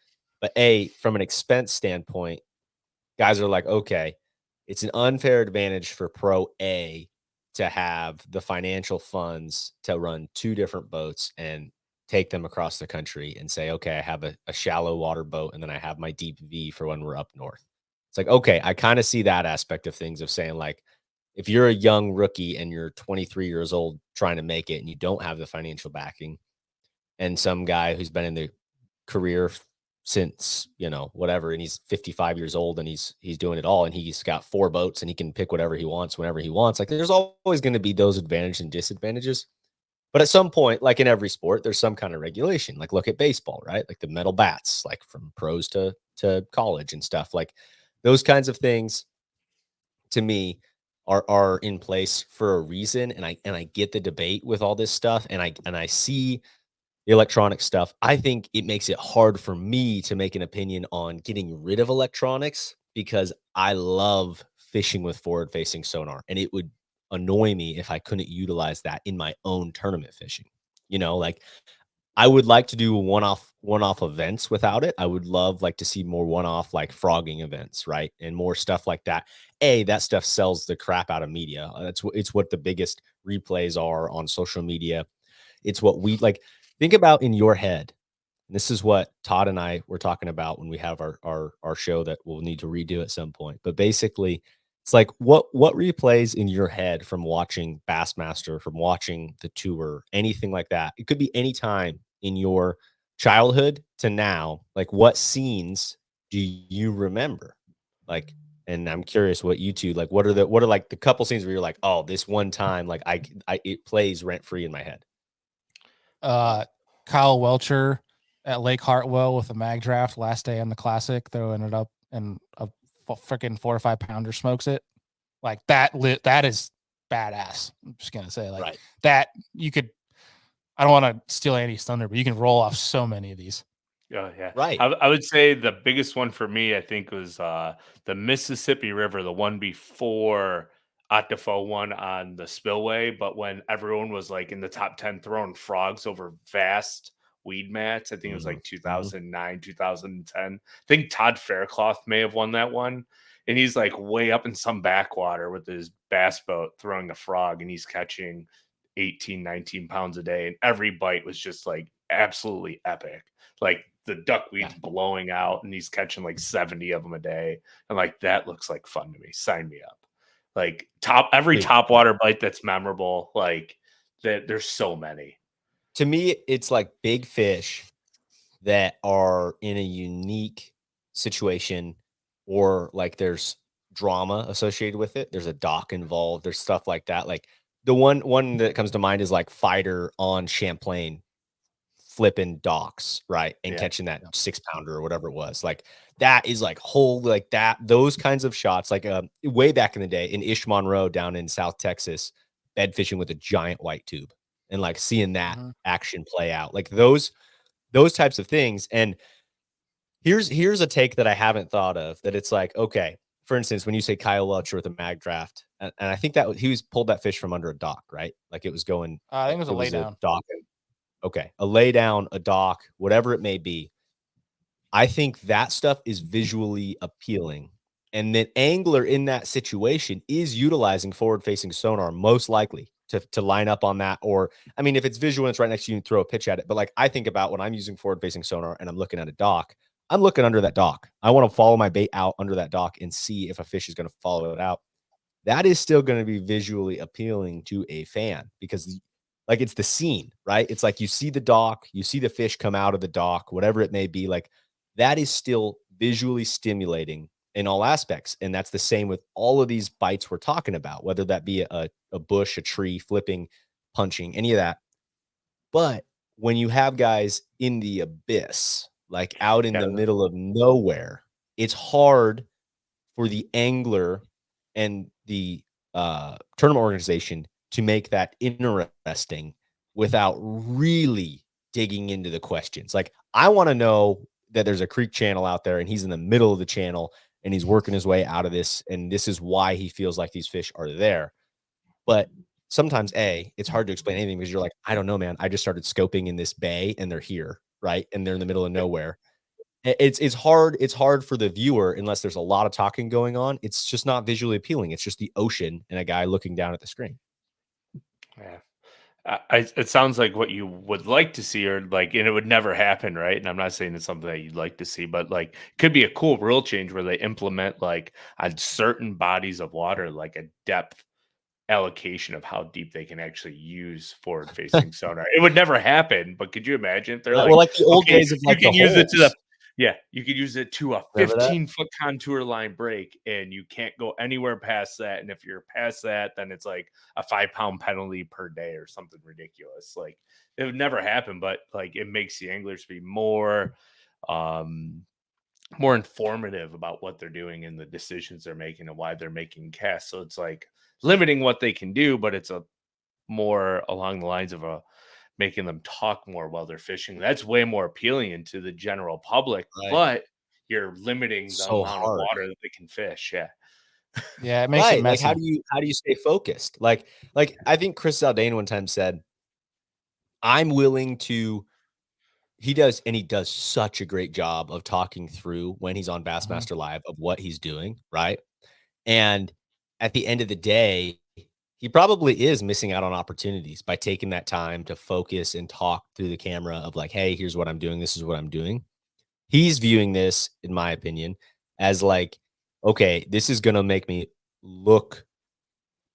But from an expense standpoint, guys are like, okay, it's an unfair advantage for Pro A to have the financial funds to run two different boats and take them across the country and say, okay, I have a shallow water boat and then I have my deep V for when we're up north. It's like, okay, I kind of see that aspect of things of saying, like, if you're a young rookie and you're 23 years old trying to make it and you don't have the financial backing, and some guy who's been in the career since, whatever, and he's 55 years old and he's doing it all, and he's got four boats and he can pick whatever he wants whenever he wants. Like, there's always going to be those advantages and disadvantages. But at some point, like in every sport, there's some kind of regulation. Like, look at baseball, right? Like the metal bats, like from pros to college and stuff. Like those kinds of things, to me, are in place for a reason. And I get the debate with all this stuff, and I see the electronic stuff. I think it makes it hard for me to make an opinion on getting rid of electronics because I love fishing with forward facing sonar, and it would annoy me if I couldn't utilize that in my own tournament fishing. Like, I would like to do one-off events without it. I would love, like, to see more one-off, like, frogging events, right? And more stuff like that. That stuff sells the crap out of media. It's what the biggest replays are on social media. It's what we like. Think about in your head. And this is what Todd and I were talking about when we have our show that we'll need to redo at some point. But basically, it's like, what replays in your head from watching Bassmaster, from watching the tour, anything like that. It could be any time in your childhood to now. Like, what scenes do you remember? Like, and I'm curious what you two like. What are like the couple scenes where you're like, oh, this one time, like it plays rent free in my head. Kyle Welcher at Lake Hartwell with a mag draft last day on the Classic, throwing it up and a freaking 4 or 5 pounder smokes it. Like that is badass. I'm just gonna say, like, Right. that you could. I don't want to steal Andy's thunder, but you can roll off so many of these. Oh yeah, Right. I would say the biggest one for me, I think, was the Mississippi River, the one before Atafo won on the spillway, but when everyone was like in the top 10 throwing frogs over vast weed mats. I think it was like 2009, 2010. I think Todd Faircloth may have won that one, and he's like way up in some backwater with his bass boat throwing a frog, and he's catching 18, 19 pounds a day, and every bite was just like absolutely epic. Like the duckweed's blowing out, and he's catching like 70 of them a day. And like, that looks like fun to me. Sign me up. Like every top water bite that's memorable. Like that, there's so many. To me, it's like big fish that are in a unique situation, or like there's drama associated with it. There's a dock involved. There's stuff like that. Like the one that comes to mind is like Fighter on Champlain flipping docks, right? And catching that 6-pounder or whatever it was. Like, that is like like that, those kinds of shots, like way back in the day in Ish Monroe down in South Texas, bed fishing with a giant white tube and like seeing that action play out. Like those types of things. And here's a take that I haven't thought of, that it's like, okay, for instance, when you say Kyle Welcher with a mag draft, and I think that he was pulled that fish from under a dock, right? Like it was going, I think it was a lay down. Dock. Okay, a lay down, a dock, whatever it may be. I think that stuff is visually appealing. And the angler in that situation is utilizing forward-facing sonar, most likely to line up on that. Or, I mean, if it's visual and it's right next to you, and throw a pitch at it. But like, I think about when I'm using forward-facing sonar and I'm looking at a dock, I'm looking under that dock. I want to follow my bait out under that dock and see if a fish is going to follow it out. That is still going to be visually appealing to a fan, because like, it's the scene, right? It's like you see the dock, you see the fish come out of the dock, whatever it may be. Like, that is still visually stimulating in all aspects. And that's the same with all of these bites we're talking about, whether that be a bush, a tree, flipping, punching, any of that. But when you have guys in the abyss, like out in the middle of nowhere, it's hard for the angler and the tournament organization to make that interesting without really digging into the questions. Like, I want to know that there's a creek channel out there and he's in the middle of the channel and he's working his way out of this. And this is why he feels like these fish are there. But sometimes it's hard to explain anything because you're like, I don't know, man. I just started scoping in this bay and they're here, right? And they're in the middle of nowhere. It's hard. It's hard for the viewer unless there's a lot of talking going on. It's just not visually appealing. It's just the ocean and a guy looking down at the screen. Yeah. It sounds like what you would like to see, or like, and it would never happen, right? And I'm not saying it's something that you'd like to see, but like, could be a cool rule change where they implement like on certain bodies of water, like a depth allocation of how deep they can actually use forward facing sonar. It would never happen, but could you imagine if they're Right, like, well, like the old okay, days of you like the can use it to the holes. you could use it to a Remember that? 15-foot contour line break, and you can't go anywhere past that. And if you're past that, then it's like a 5-pound penalty per day or something ridiculous. Like it would never happen, but like it makes the anglers be um more informative about what they're doing and the decisions they're making and why they're making casts. So it's like limiting what they can do, but it's a more along the lines of making them talk more while they're fishing. That's way more appealing to the general public, Right. but you're limiting the So amount of hard. water that they can fish. Yeah. Yeah, it makes it Right. Like messy. how do you stay focused? Like I think Chris Zaldane one time said, I'm willing to he does such a great job of talking through when he's on Mhm. Bassmaster Live of what he's doing, right? And at the end of the day, he probably is missing out on opportunities by taking that time to focus and talk through the camera of like, hey, here's what I'm doing. This is what I'm doing. He's viewing this, in my opinion, as like, okay, this is going to make me look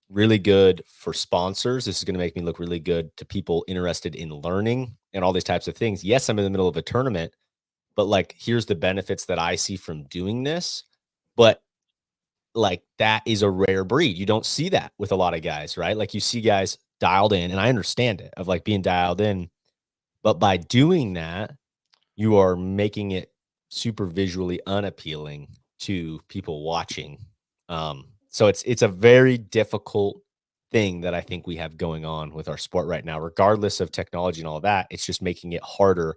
really good for sponsors. This is going to make me look really good to people interested in learning and all these types of things. Yes, I'm in the middle of a tournament, but like, here's the benefits that I see from doing this. But like, that is a rare breed. You don't see that with a lot of guys, right? Like, you see guys dialed in, and I understand it of like being dialed in, but by doing that, you are making it super visually unappealing to people watching. So it's a very difficult thing that I think we have going on with our sport right now, regardless of technology and all of that. It's just making it harder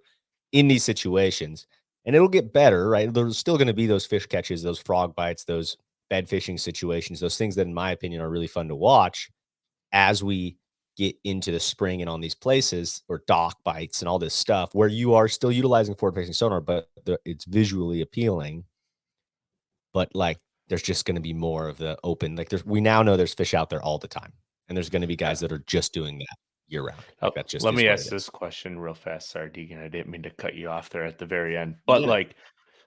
in these situations. And it'll get better, right? There's still going to be those fish catches, those frog bites, those bed fishing situations, those things that, in my opinion, are really fun to watch as we get into the spring and on these places or dock bites and all this stuff where you are still utilizing forward facing sonar, but it's visually appealing. But like, there's just going to be more of the open. Like, we now know there's fish out there all the time, and there's going to be guys that are just doing that year round. Like, that just Let is me what ask it is. this question real fast. Sorry, Deacon. I didn't mean to cut you off there at the very end, but Yeah. like,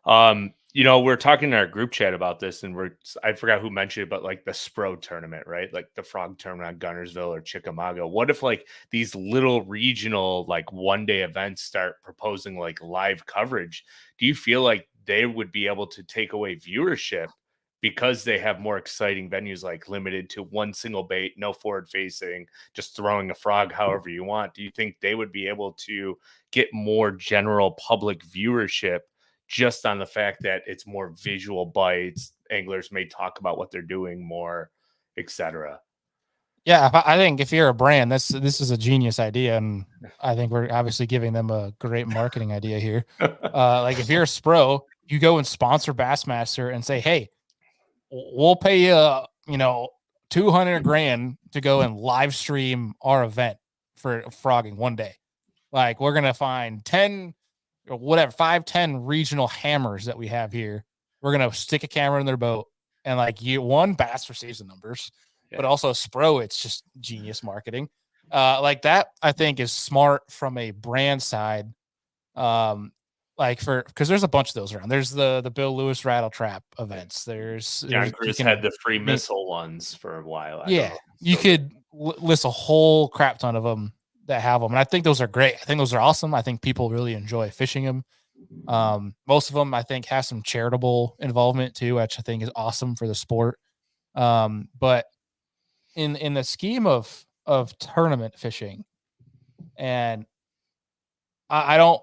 we're talking in our group chat about this, and I forgot who mentioned it, but like the Spro tournament, right? Like the frog tournament on Gunnersville or Chickamauga. What if like these little regional, like 1-day events start proposing like live coverage? Do you feel like they would be able to take away viewership because they have more exciting venues, like limited to one single bait, no forward facing, just throwing a frog however you want? Do you think they would be able to get more general public viewership just on the fact that it's more visual bites? Anglers may talk about what they're doing more, etc. Yeah, I think if you're a brand, this is a genius idea, and I think we're obviously giving them a great marketing idea here. Like if you're a Spro, you go and sponsor Bassmaster and say, "Hey, we'll pay you, 200 grand to go and live stream our event for frogging one day. Like we're gonna find 10 or whatever, 5, 10 regional hammers that we have here. We're gonna stick a camera in their boat, and like Bass receives the numbers, but Yeah. also Spro, it's just genius marketing. Like that, I think is smart from a brand side. Like because there's a bunch of those around. There's the Bill Lewis rattle trap events. John You Cruz had can the free name, missile ones for a while. I don't yeah, know. you Still do. could list a whole crap ton of them that have them, and I think those are great. I think those are awesome. I think people really enjoy fishing them. Most of them, I think, have some charitable involvement too, which I think is awesome for the sport. But in the scheme of tournament fishing, and I don't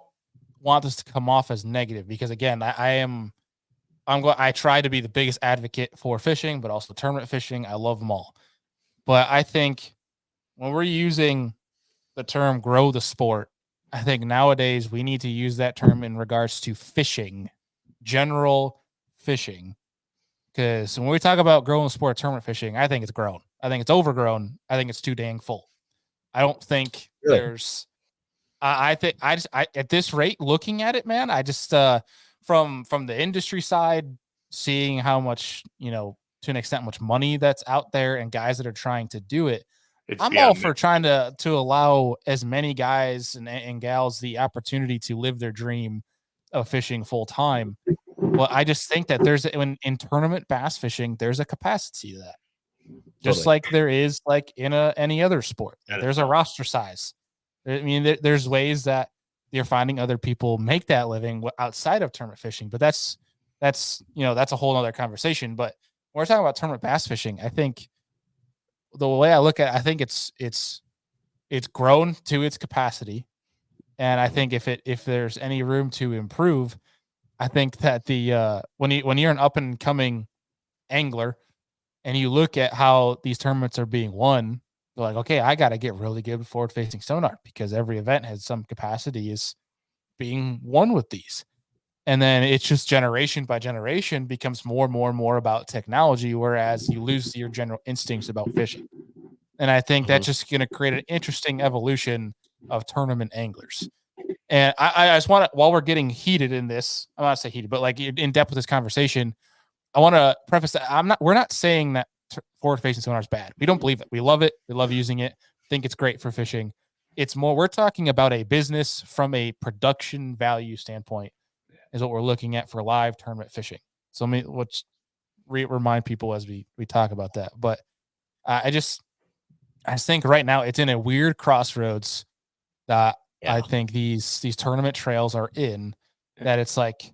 want this to come off as negative because again, I try to be the biggest advocate for fishing, but also tournament fishing. I love them all, but I think when we're using the term "grow the sport," I think nowadays we need to use that term in regards to fishing, general fishing, Because when we talk about growing sport tournament fishing, I think it's grown. I think it's overgrown. I think it's too dang full. I don't think Really? there's. I think I at this rate, looking at it, man, I just from the industry side, seeing how much to an extent, much money that's out there and guys that are trying to do it. It's I'm all beyond for trying to allow as many guys and gals the opportunity to live their dream of fishing full time. Well, I just think that there's in tournament bass fishing, there's a capacity to that. Just Totally. like there is like in any other sport. Like there's a NFL. roster size. I mean, there's ways that you're finding other people make that living outside of tournament fishing, but that's that's a whole other conversation. But when we're talking about tournament bass fishing, I think the way I look at it, I think it's grown to its capacity. And I think if there's any room to improve, I think that the when you're an up and coming angler and you look at how these tournaments are being won, you're like, okay, I got to get really good forward facing sonar because every event has some capacity is being won with these. And then it's just generation by generation becomes more and more and more about technology, whereas you lose your general instincts about fishing. And I think that's just going to create an interesting evolution of tournament anglers. And I just want to, while we're getting heated in this, I'm not say heated, but like in depth with this conversation, I want to preface that we're not saying that forward facing sonar is bad. We don't believe it. We love it. We love using it. Think it's great for fishing. It's more, we're talking about a business from a production value standpoint is what we're looking at for live tournament fishing. So let's remind people as we talk about that. But I just think right now it's in a weird crossroads that I think these tournament trails are in, that it's like,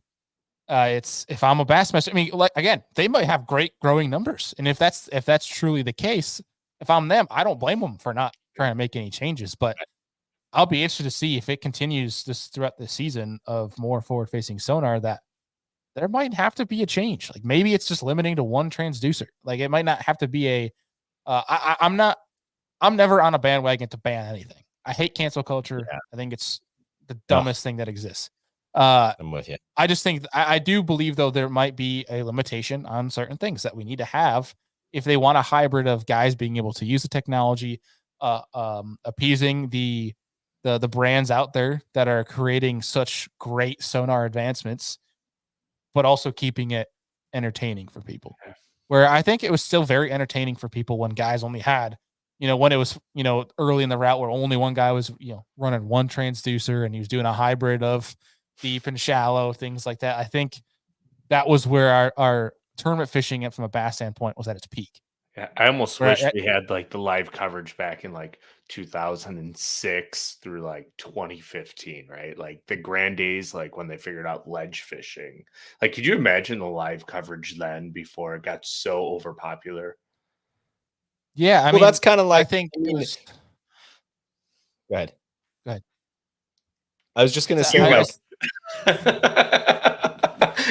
it's, if I'm a Bassmaster, I mean, like, again, they might have great growing numbers. And if that's truly the case, if I'm them, I don't blame them for not trying to make any changes, but I'll be interested to see if it continues this throughout the season of more forward facing sonar, that there might have to be a change. Like maybe it's just limiting to one transducer. Like it might not have to be a, I'm never on a bandwagon to ban anything. I hate cancel culture. Yeah. I think it's the dumbest thing that exists. I'm with you. I just think I do believe though there might be a limitation on certain things that we need to have if they want a hybrid of guys being able to use the technology, appeasing the brands out there that are creating such great sonar advancements, but also keeping it entertaining for people. Where I think it was still very entertaining for people when guys only had, when it was, early in the route where only one guy was, running one transducer and he was doing a hybrid of deep and shallow, things like that. I think that was where our tournament fishing from a bass standpoint was at its peak. Yeah, I almost wish we had like the live coverage back in like 2006 through like 2015, right? Like the grand days, like when they figured out ledge fishing. Like, could you imagine the live coverage then before it got so overpopular? Yeah, I mean, that's kind of like, I think it was. Go ahead. Go ahead. I was just gonna say, like,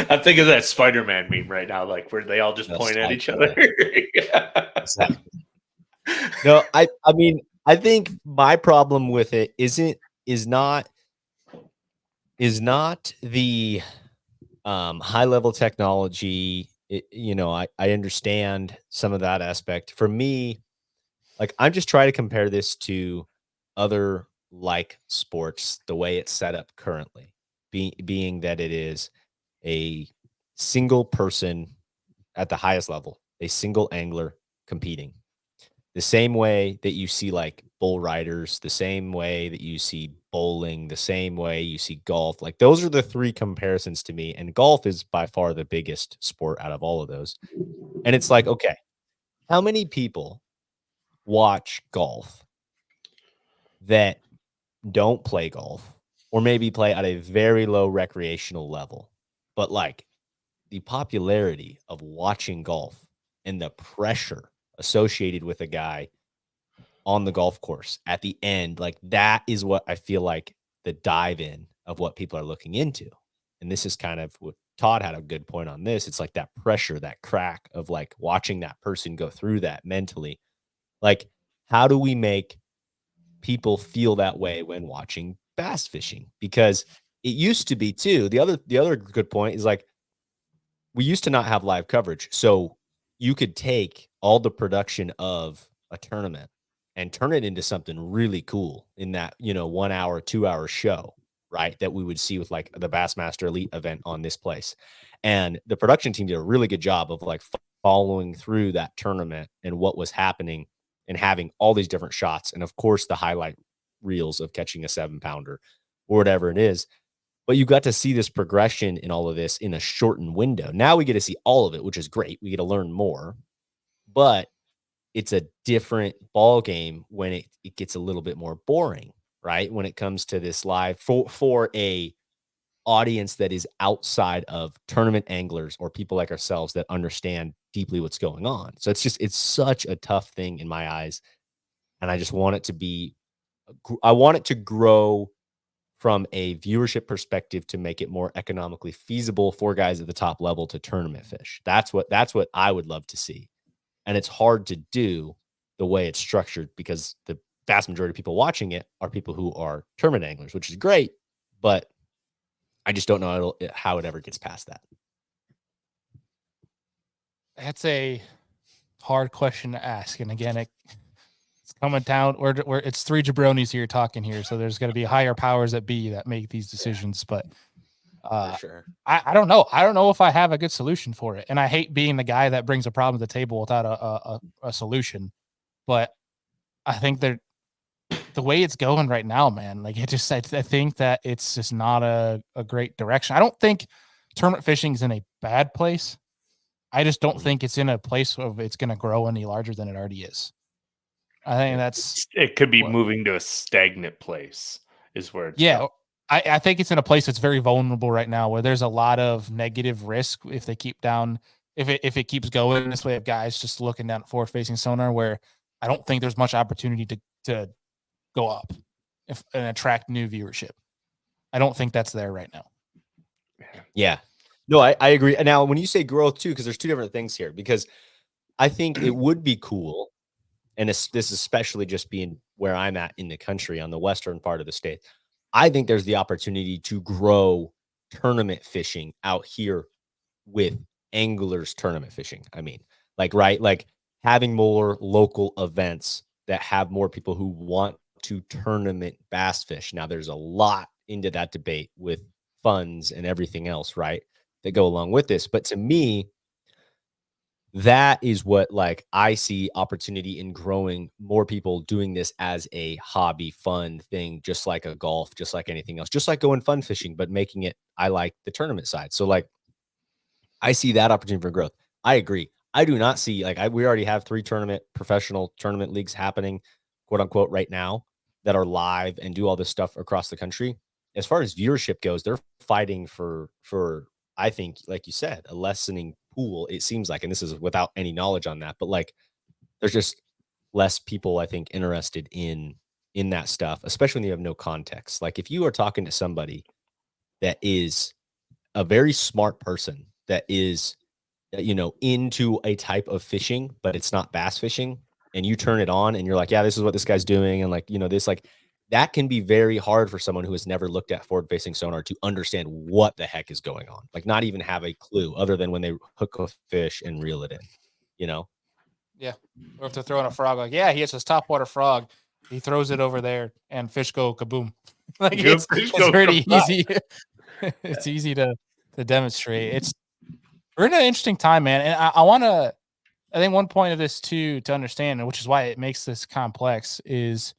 I'm thinking of that Spider-Man meme right now, like where they all just point at each other. Exactly. No, I mean, I think my problem with it is not the high level technology. I understand some of that aspect. For me, like, I'm just trying to compare this to other like sports, the way it's set up currently, being that it is a single person at the highest level, a single angler competing. The same way that you see like bull riders, the same way that you see bowling, the same way you see golf. Like those are the three comparisons to me. And golf is by far the biggest sport out of all of those. And it's like, okay, how many people watch golf that don't play golf or maybe play at a very low recreational level? But like the popularity of watching golf and the pressure associated with a guy on the golf course at the end, like that is what I feel like the dive in of what people are looking into. And this is kind of what Todd had a good point on this. It's like that pressure, that crack of like watching that person go through that mentally. Like, how do we make people feel that way when watching bass fishing? Because it used to be too. The other good point is like we used to not have live coverage. So you could take all the production of a tournament and turn it into something really cool in that, 1 hour, 2 hour show, right? That we would see with like the Bassmaster Elite event on this place. And the production team did a really good job of like following through that tournament and what was happening and having all these different shots. And of course, the highlight reels of catching a 7-pounder or whatever it is. But you got to see this progression in all of this in a shortened window. Now we get to see all of it, which is great. We get to learn more, but it's a different ball game when it gets a little bit more boring, right? When it comes to this live for a audience that is outside of tournament anglers or people like ourselves that understand deeply what's going on. So it's such a tough thing in my eyes. And I just want it to be, I want it to grow from a viewership perspective to make it more economically feasible for guys at the top level to tournament fish. That's what I would love to see. And it's hard to do the way it's structured because the vast majority of people watching it are people who are tournament anglers, which is great, but I just don't know how it ever gets past that. That's a hard question to ask. And again, it's coming down where it's three jabronis here talking here. So there's going to be higher powers that be that make these decisions. But For sure. I don't know. I don't know if I have a good solution for it. And I hate being the guy that brings a problem to the table without a solution. But I think that the way it's going right now, man, like I think that it's just not a great direction. I don't think tournament fishing is in a bad place. I just don't think it's in a place of it's going to grow any larger than it already is. I think it could be moving to a stagnant place is where it's going. I think it's in a place that's very vulnerable right now where there's a lot of negative risk if they keep down, if it keeps going this way of guys just looking down at forward facing sonar, where I don't think there's much opportunity to go up and attract new viewership. I don't think that's there right now. Yeah. No, I agree. Now, when you say growth too, because there's two different things here, because I think it would be cool, and this especially just being where I'm at in the country on the western part of the state, I think there's the opportunity to grow tournament fishing out here with anglers tournament fishing. I mean, like having more local events that have more people who want to tournament bass fish. Now, there's a lot into that debate with funds and everything else, right, that go along with this. But to me, that is what like I see opportunity in growing more people doing this as a hobby, fun thing, just like a golf, just like anything else, just like going fun fishing, but making it, I like the tournament side. So like, I see that opportunity for growth. I agree. I do not see we already have 3 professional tournament leagues happening, quote unquote, right now that are live and do all this stuff across the country. As far as viewership goes, they're fighting for I think, like you said, a lessening pool. It seems like, and this is without any knowledge on that, but like there's just less people, I think, interested in that stuff, especially when you have no context. Like if you are talking to somebody that is a very smart person that is, into a type of fishing, but it's not bass fishing, and you turn it on and you're like, yeah, this is what this guy's doing. And like, this, like, that can be very hard for someone who has never looked at forward facing sonar to understand what the heck is going on. Like not even have a clue other than when they hook a fish and reel it in, Yeah. Or if they're throwing a frog, like, yeah, he has his topwater frog. He throws it over there and fish go kaboom. Like it's pretty easy. It's easy to demonstrate. We're in an interesting time, man. And I think one point of this too, to understand, which is why it makes this complex, is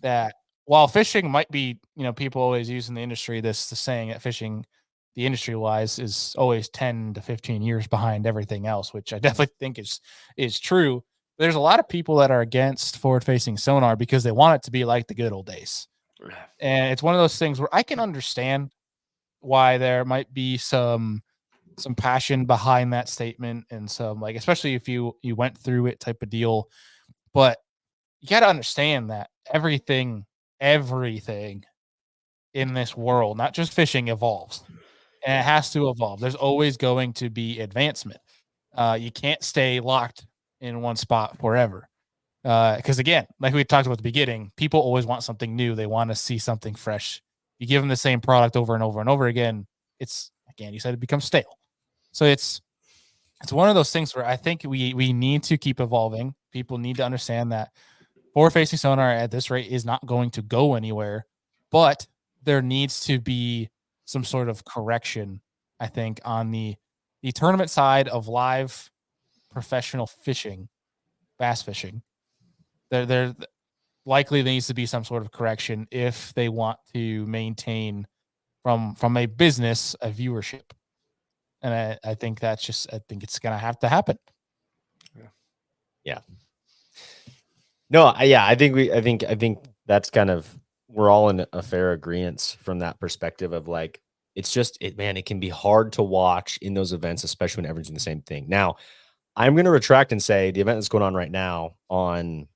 that while fishing might be, people always use in the industry the saying that fishing, the industry wise, is always 10 to 15 years behind everything else, which I definitely think is true. There's a lot of people that are against forward facing sonar because they want it to be like the good old days. And it's one of those things where I can understand why there might be some passion behind that statement and some, like, especially if you went through it type of deal. But you got to understand that everything in this world, not just fishing, evolves, and it has to evolve. There's always going to be advancement. You can't stay locked in one spot forever. Because again, like we talked about at the beginning, people always want something new. They want to see something fresh. You give them the same product over and over and over again, it's, again, you said, it becomes stale. So it's one of those things where I think we need to keep evolving. People need to understand that forward-facing sonar at this rate is not going to go anywhere, but there needs to be some sort of correction, I think, on the tournament side of live professional fishing, bass fishing. There likely needs to be some sort of correction if they want to maintain from a business a viewership. And I think I think it's gonna have to happen. Yeah. No, I think that's kind of, we're all in a fair agreement from that perspective of like, it's just it can be hard to watch in those events, especially when everyone's doing the same thing. Now, I'm gonna retract and say the event that's going on right now on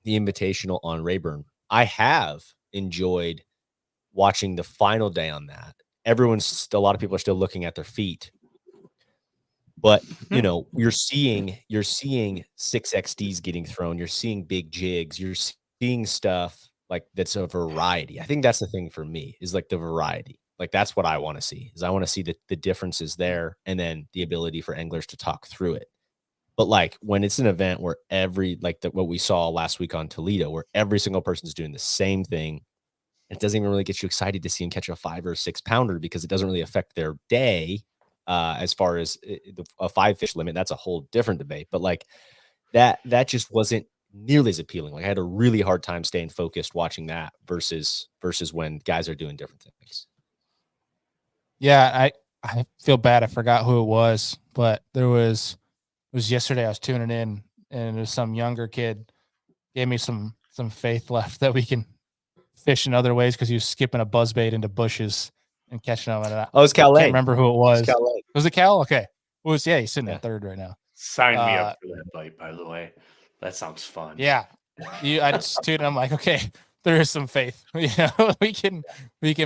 the Invitational on Rayburn, I have enjoyed watching the final day on that. A lot of people are still looking at their feet. But, you're seeing 6XDs getting thrown, you're seeing big jigs, you're seeing stuff, like, that's a variety. I think that's the thing for me, is, like, the variety. Like, that's what I wanna see, is I wanna see the differences there, and then the ability for anglers to talk through it. But, like, when it's an event where what we saw last week on Toledo, where every single person's doing the same thing, it doesn't even really get you excited to see them catch a 5 or 6 pounder, because it doesn't really affect their day, as far as a 5 fish limit. That's a whole different debate. But like that just wasn't nearly as appealing. Like, I had a really hard time staying focused watching that versus when guys are doing different things. Yeah, I feel bad. I forgot who it was, but it was yesterday. I was tuning in, and there's some younger kid gave me some faith left that we can fish in other ways, because he was skipping a buzzbait into bushes and catching them. And I Oh, it's Cal can't Lane. remember who it was. Cal Lane. Was it Cal? Okay. Yeah, he's sitting Yeah. in third right now. Sign me up for that bite, by the way. That sounds fun. Yeah. I just tuned. I'm like, okay, there is some faith. We can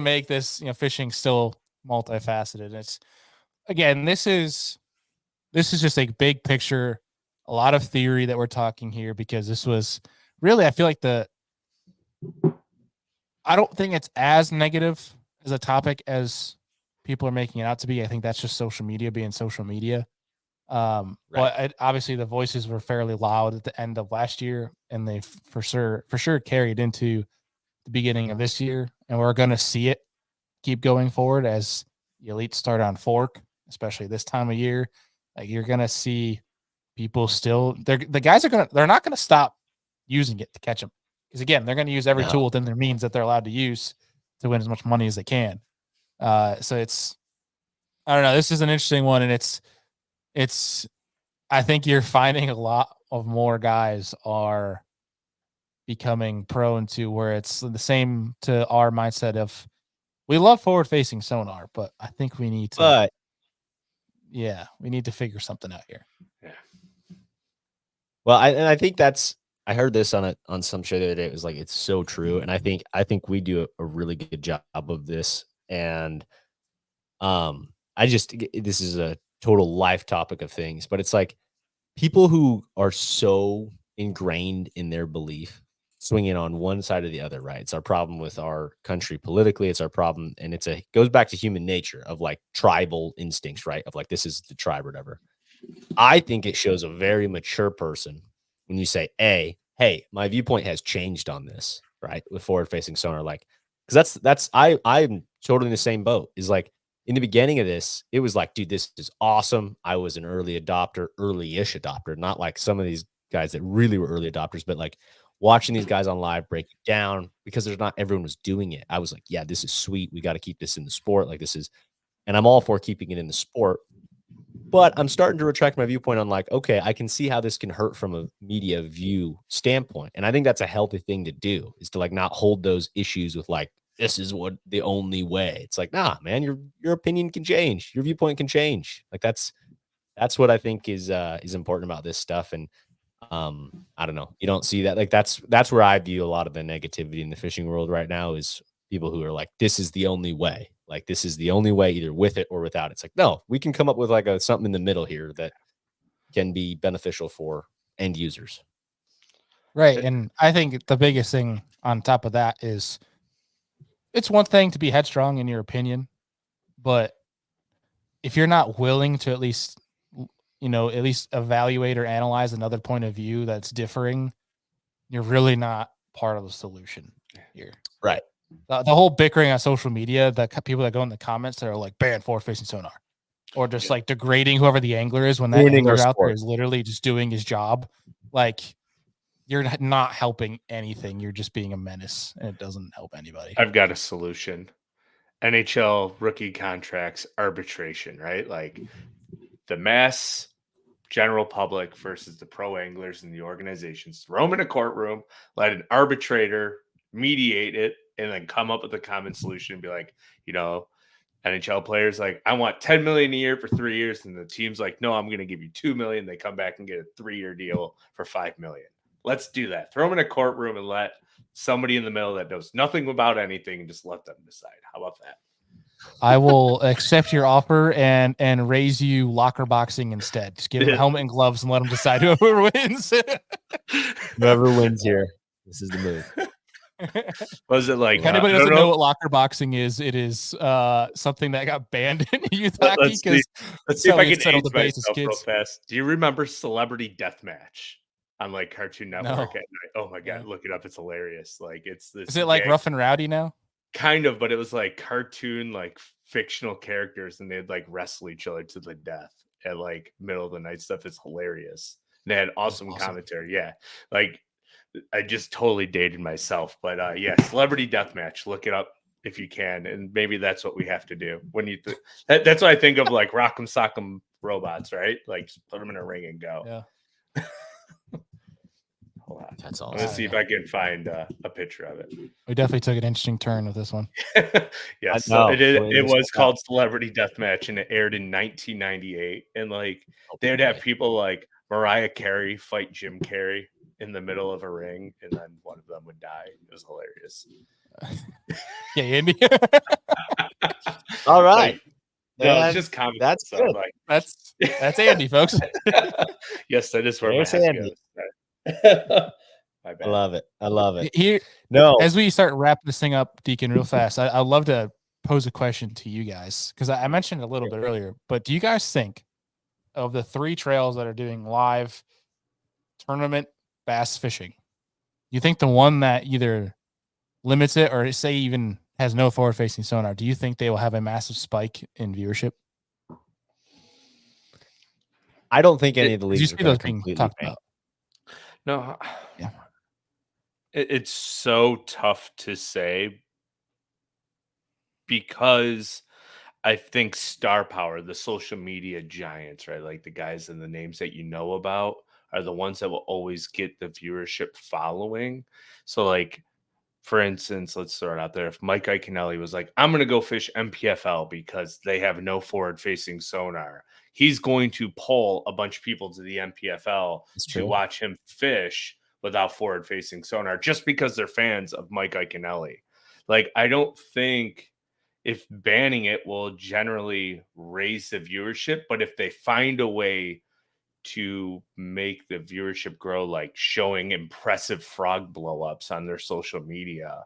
make this, fishing still multifaceted. It's, again, this is just a big picture, a lot of theory that we're talking here, because this was really, I feel like I don't think it's as negative as a topic as people are making it out to be. I think that's just social media being social media. Right. But obviously the voices were fairly loud at the end of last year, and they for sure carried into the beginning of this year, and we're going to see it keep going forward as the elites start on fork, especially this time of year. Like, you're going to see people still, they're not going to stop using it to catch them, because again, they're going to use every tool within their means that they're allowed to use to win as much money as they can. So it's, I don't know, this is an interesting one, and it's I think you're finding a lot of more guys are becoming prone to where it's the same to our mindset of, we love forward facing sonar, but I think we need to, we need to figure something out here. Yeah. Well, I think I heard this on some show the other day. It was like, it's so true. And I think we do a really good job of this. And this is a total life topic of things, but it's like, people who are so ingrained in their belief swinging on one side or the other, right? It's our problem with our country politically. It's our problem. And goes back to human nature of like tribal instincts, right? Of like, this is the tribe or whatever. I think it shows a very mature person when you say, hey, my viewpoint has changed on this, right? With forward facing sonar, like, because I'm totally in the same boat. Is like, in the beginning of this, it was like, dude, this is awesome. I was an early-ish adopter, not like some of these guys that really were early adopters, but like watching these guys on live break it down, because there's not everyone was doing it. I was like, yeah, this is sweet. We got to keep this in the sport. Like, and I'm all for keeping it in the sport. But I'm starting to retract my viewpoint on like, okay, I can see how this can hurt from a media view standpoint. And I think that's a healthy thing to do, is to like not hold those issues with like, this is what the only way. It's like, nah, man, your opinion can change. Your viewpoint can change. Like, that's what I think is important about this stuff. And I don't know. You don't see that. Like, that's where I view a lot of the negativity in the fishing world right now, is people who are like, this is the only way. Like, this is the only way, either with it or without. It's like, no, we can come up with like something in the middle here that can be beneficial for end users. Right. And I think the biggest thing on top of that is, it's one thing to be headstrong in your opinion, but if you're not willing to at least evaluate or analyze another point of view that's differing, you're really not part of the solution here. Right. The whole bickering on social media, the people that go in the comments that are like ban forward facing sonar, or just like degrading whoever the angler is when that Ruining angler our out there sport. is literally just doing his job. Like, you're not helping anything. You're just being a menace, and it doesn't help anybody. I've got a solution. NHL rookie contracts arbitration, right? Like the mass general public versus the pro anglers and the organizations. Throw them in a courtroom, let an arbitrator mediate it, and then come up with a common solution and be like, NHL players like, I want $10 million a year for 3 years, and the team's like, no, I'm going to give you $2 million. They come back and get a 3-year deal for $5 million. Let's do that. Throw them in a courtroom and let somebody in the middle that knows nothing about anything and just let them decide. How about that? I will accept your offer and raise you locker boxing instead. Just give them a helmet and gloves and let them decide whoever wins. Whoever wins here, this is the move. Was it like? If anybody doesn't know what locker boxing is, it is something that got banned in youth hockey because let's see if I can age myself real fast. Do you remember Celebrity Deathmatch on like Cartoon Network at night? Oh my god, look it up! It's hilarious. Like it's this. Is it like Rough and Rowdy now? Kind of, but it was like cartoon, like fictional characters, and they'd like wrestle each other to the death at like middle of the night stuff. It's hilarious. And they had awesome commentary. Yeah, like. I just totally dated myself, but yeah, Celebrity Deathmatch. Look it up if you can, and maybe that's what we have to do when you. That's what I think of, like Rock'em Sock'em robots, right? Like just put them in a ring and go. Yeah. Hold on. That's awesome. Let's see if I can find a picture of it. We definitely took an interesting turn with this one. Yes, so it was called Celebrity Deathmatch, and it aired in 1998. And like they would have people like Mariah Carey fight Jim Carrey in the middle of a ring, and then one of them would die. It was hilarious. Yeah, Andy. All right. No, it's just comic. That's good. Like, that's Andy, folks. Yes, that is where my head Andy. goes. My bad. I love it. Here, no. As we start wrapping this thing up, Deacon, real fast, I'd love to pose a question to you guys because I mentioned it a little bit earlier. But do you guys think of the 3 trails that are doing live tournament bass fishing, you think the one that either limits it or say even has no forward facing sonar, do you think they will have a massive spike in viewership? I don't think any of the leagues are those being talked about. No, yeah, it's so tough to say because I think star power, the social media giants, right? Like the guys and the names that you know about are the ones that will always get the viewership following. So like, for instance, let's throw it out there. If Mike Iaconelli was like, I'm going to go fish MPFL because they have no forward facing sonar, he's going to pull a bunch of people to the MPFL to watch him fish without forward facing sonar just because they're fans of Mike Iaconelli. Like, I don't think if banning it will generally raise the viewership, but if they find a way to make the viewership grow, like showing impressive frog blowups on their social media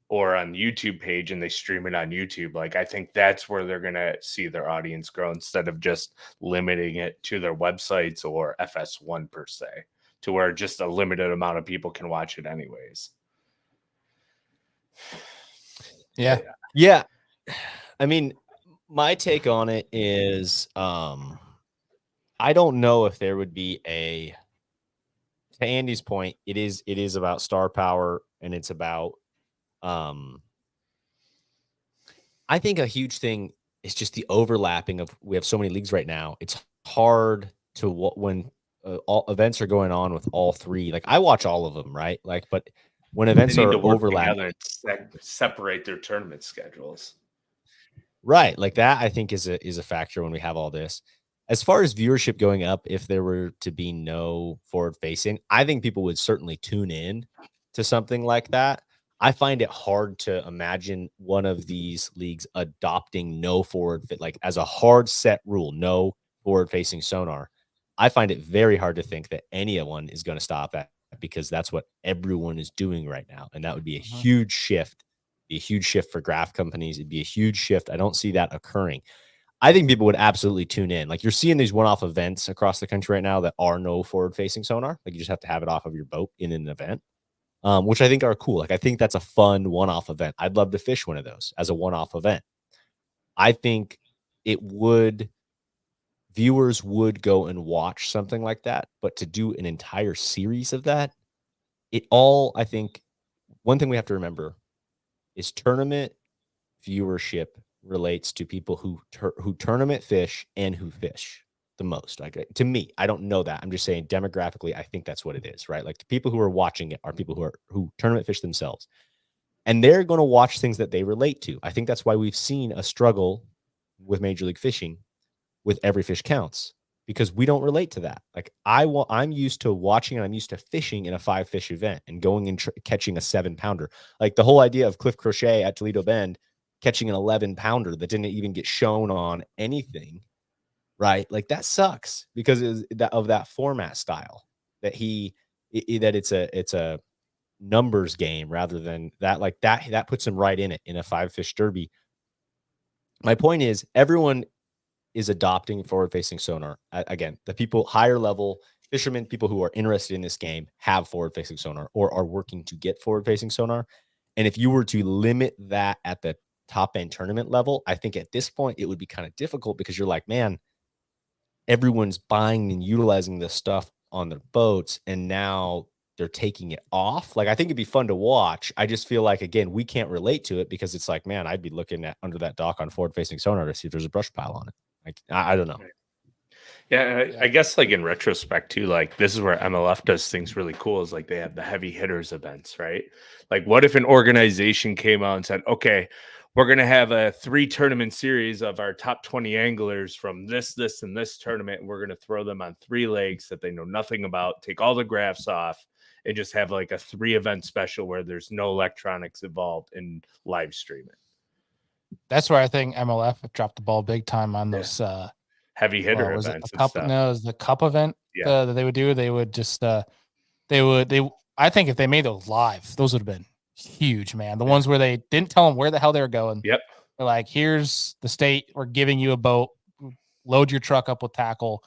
or on YouTube page, and they stream it on YouTube, like I think that's where they're going to see their audience grow instead of just limiting it to their websites or FS1 per se, to where just a limited amount of people can watch it anyways. Yeah. I mean, my take on it is I don't know if there would be to Andy's point, it is about star power, and it's about I think a huge thing is just the overlapping of, we have so many leagues right now. It's hard to when all events are going on with all 3. Like I watch all of them, right? Like, but when events are overlapping, separate their tournament schedules. Right. Like that, I think is a factor when we have all this. As far as viewership going up, if there were to be no forward facing, I think people would certainly tune in to something like that. I find it hard to imagine one of these leagues adopting no forward fit, like as a hard set rule, no forward facing sonar. I find it very hard to think that anyone is going to stop that because that's what everyone is doing right now. And that would be a huge shift, be a huge shift for graph companies. It'd be a huge shift. I don't see that occurring. I think people would absolutely tune in. Like you're seeing these one-off events across the country right now that are no forward-facing sonar. Like you just have to have it off of your boat in an event, which I think are cool. Like I think that's a fun one-off event. I'd love to fish one of those as a one-off event. I think viewers would go and watch something like that, but to do an entire series of that, I think one thing we have to remember is tournament viewership relates to people who tournament fish and who fish the most. Like to me, I don't know that. I'm just saying demographically, I think that's what it is, right? Like the people who are watching it are people who tournament fish themselves. And they're going to watch things that they relate to. I think that's why we've seen a struggle with Major League Fishing with Every Fish Counts, because we don't relate to that. Like I'm used to watching and I'm used to fishing in a 5-fish event and going and catching a 7-pounder. Like the whole idea of Cliff Crochet at Toledo Bend catching an 11-pounder that didn't even get shown on anything, right? Like that sucks because of that format style that it's a numbers game rather than that. Like that puts him right in it in a 5-fish derby. My point is everyone is adopting forward-facing sonar. Again, the people higher level fishermen, people who are interested in this game, have forward-facing sonar or are working to get forward-facing sonar. And if you were to limit that at the top end tournament level, I think at this point it would be kind of difficult because you're like, man, everyone's buying and utilizing this stuff on their boats, and now they're taking it off. Like I think it'd be fun to watch. I just feel like again we can't relate to it because it's like, man, I'd be looking at under that dock on forward-facing sonar to see if there's a brush pile on it. Like I don't know. Yeah, I guess like in retrospect too, like this is where MLF does things really cool is like they have the heavy hitters events, right? Like what if an organization came out and said, okay, we're going to have a 3-tournament series of our top 20 anglers from this, and this tournament. And we're going to throw them on 3 lakes that they know nothing about, take all the graphs off and just have like a 3-event special where there's no electronics involved in live streaming. That's where I think MLF dropped the ball big time on those heavy hitter was events. it the cup? No, it was the cup event Yeah. that they would do. They would just I think if they made those live, those would have been huge, man. The ones where they didn't tell them where the hell they were going. Yep. They're like, here's the state. We're giving you a boat. Load your truck up with tackle.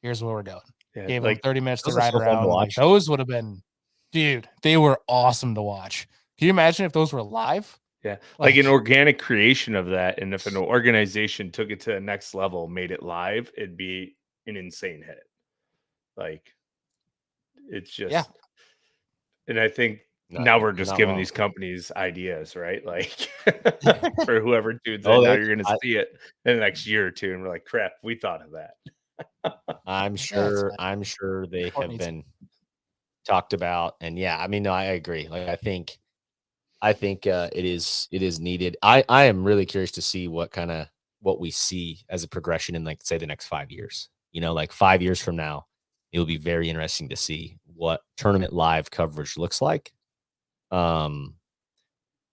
Here's where we're going. Yeah, Gave like, them 30 minutes to those are ride so fun to around. Like, watch. those would have been, dude, they were awesome to watch. Can you imagine if those were live? Yeah, like an organic creation of that. And if an organization took it to the next level, made it live, it'd be an insane hit. Like, it's just, and I think now we're just giving these companies ideas, right? Like, for whoever tunes in, now you're going to see it in the next year or two, and we're like, crap, we thought of that. I'm sure they have been talked about, and I mean, no, I agree. Like, I think it is needed. I am really curious to see what we see as a progression in, like, say, the next 5 years. You know, like 5 years from now, it will be very interesting to see what tournament live coverage looks like. And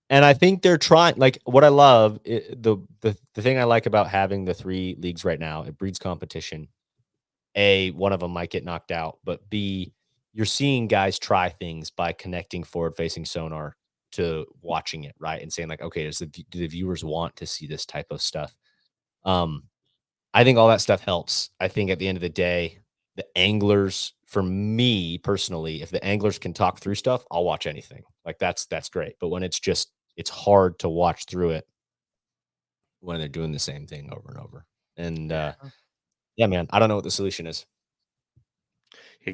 I think they're trying. Like, what I love, the thing I like about having the 3 leagues right now, it breeds competition. A, one of them might get knocked out, but B, you're seeing guys try things by connecting forward-facing sonar to watching it, right? And saying like, okay, do the viewers want to see this type of stuff? I think all that stuff helps. I think at the end of the day, the anglers, for me personally, if the anglers can talk through stuff, I'll watch anything. Like that's great. But when it's hard to watch through it when they're doing the same thing over and over. And yeah, man, I don't know what the solution is.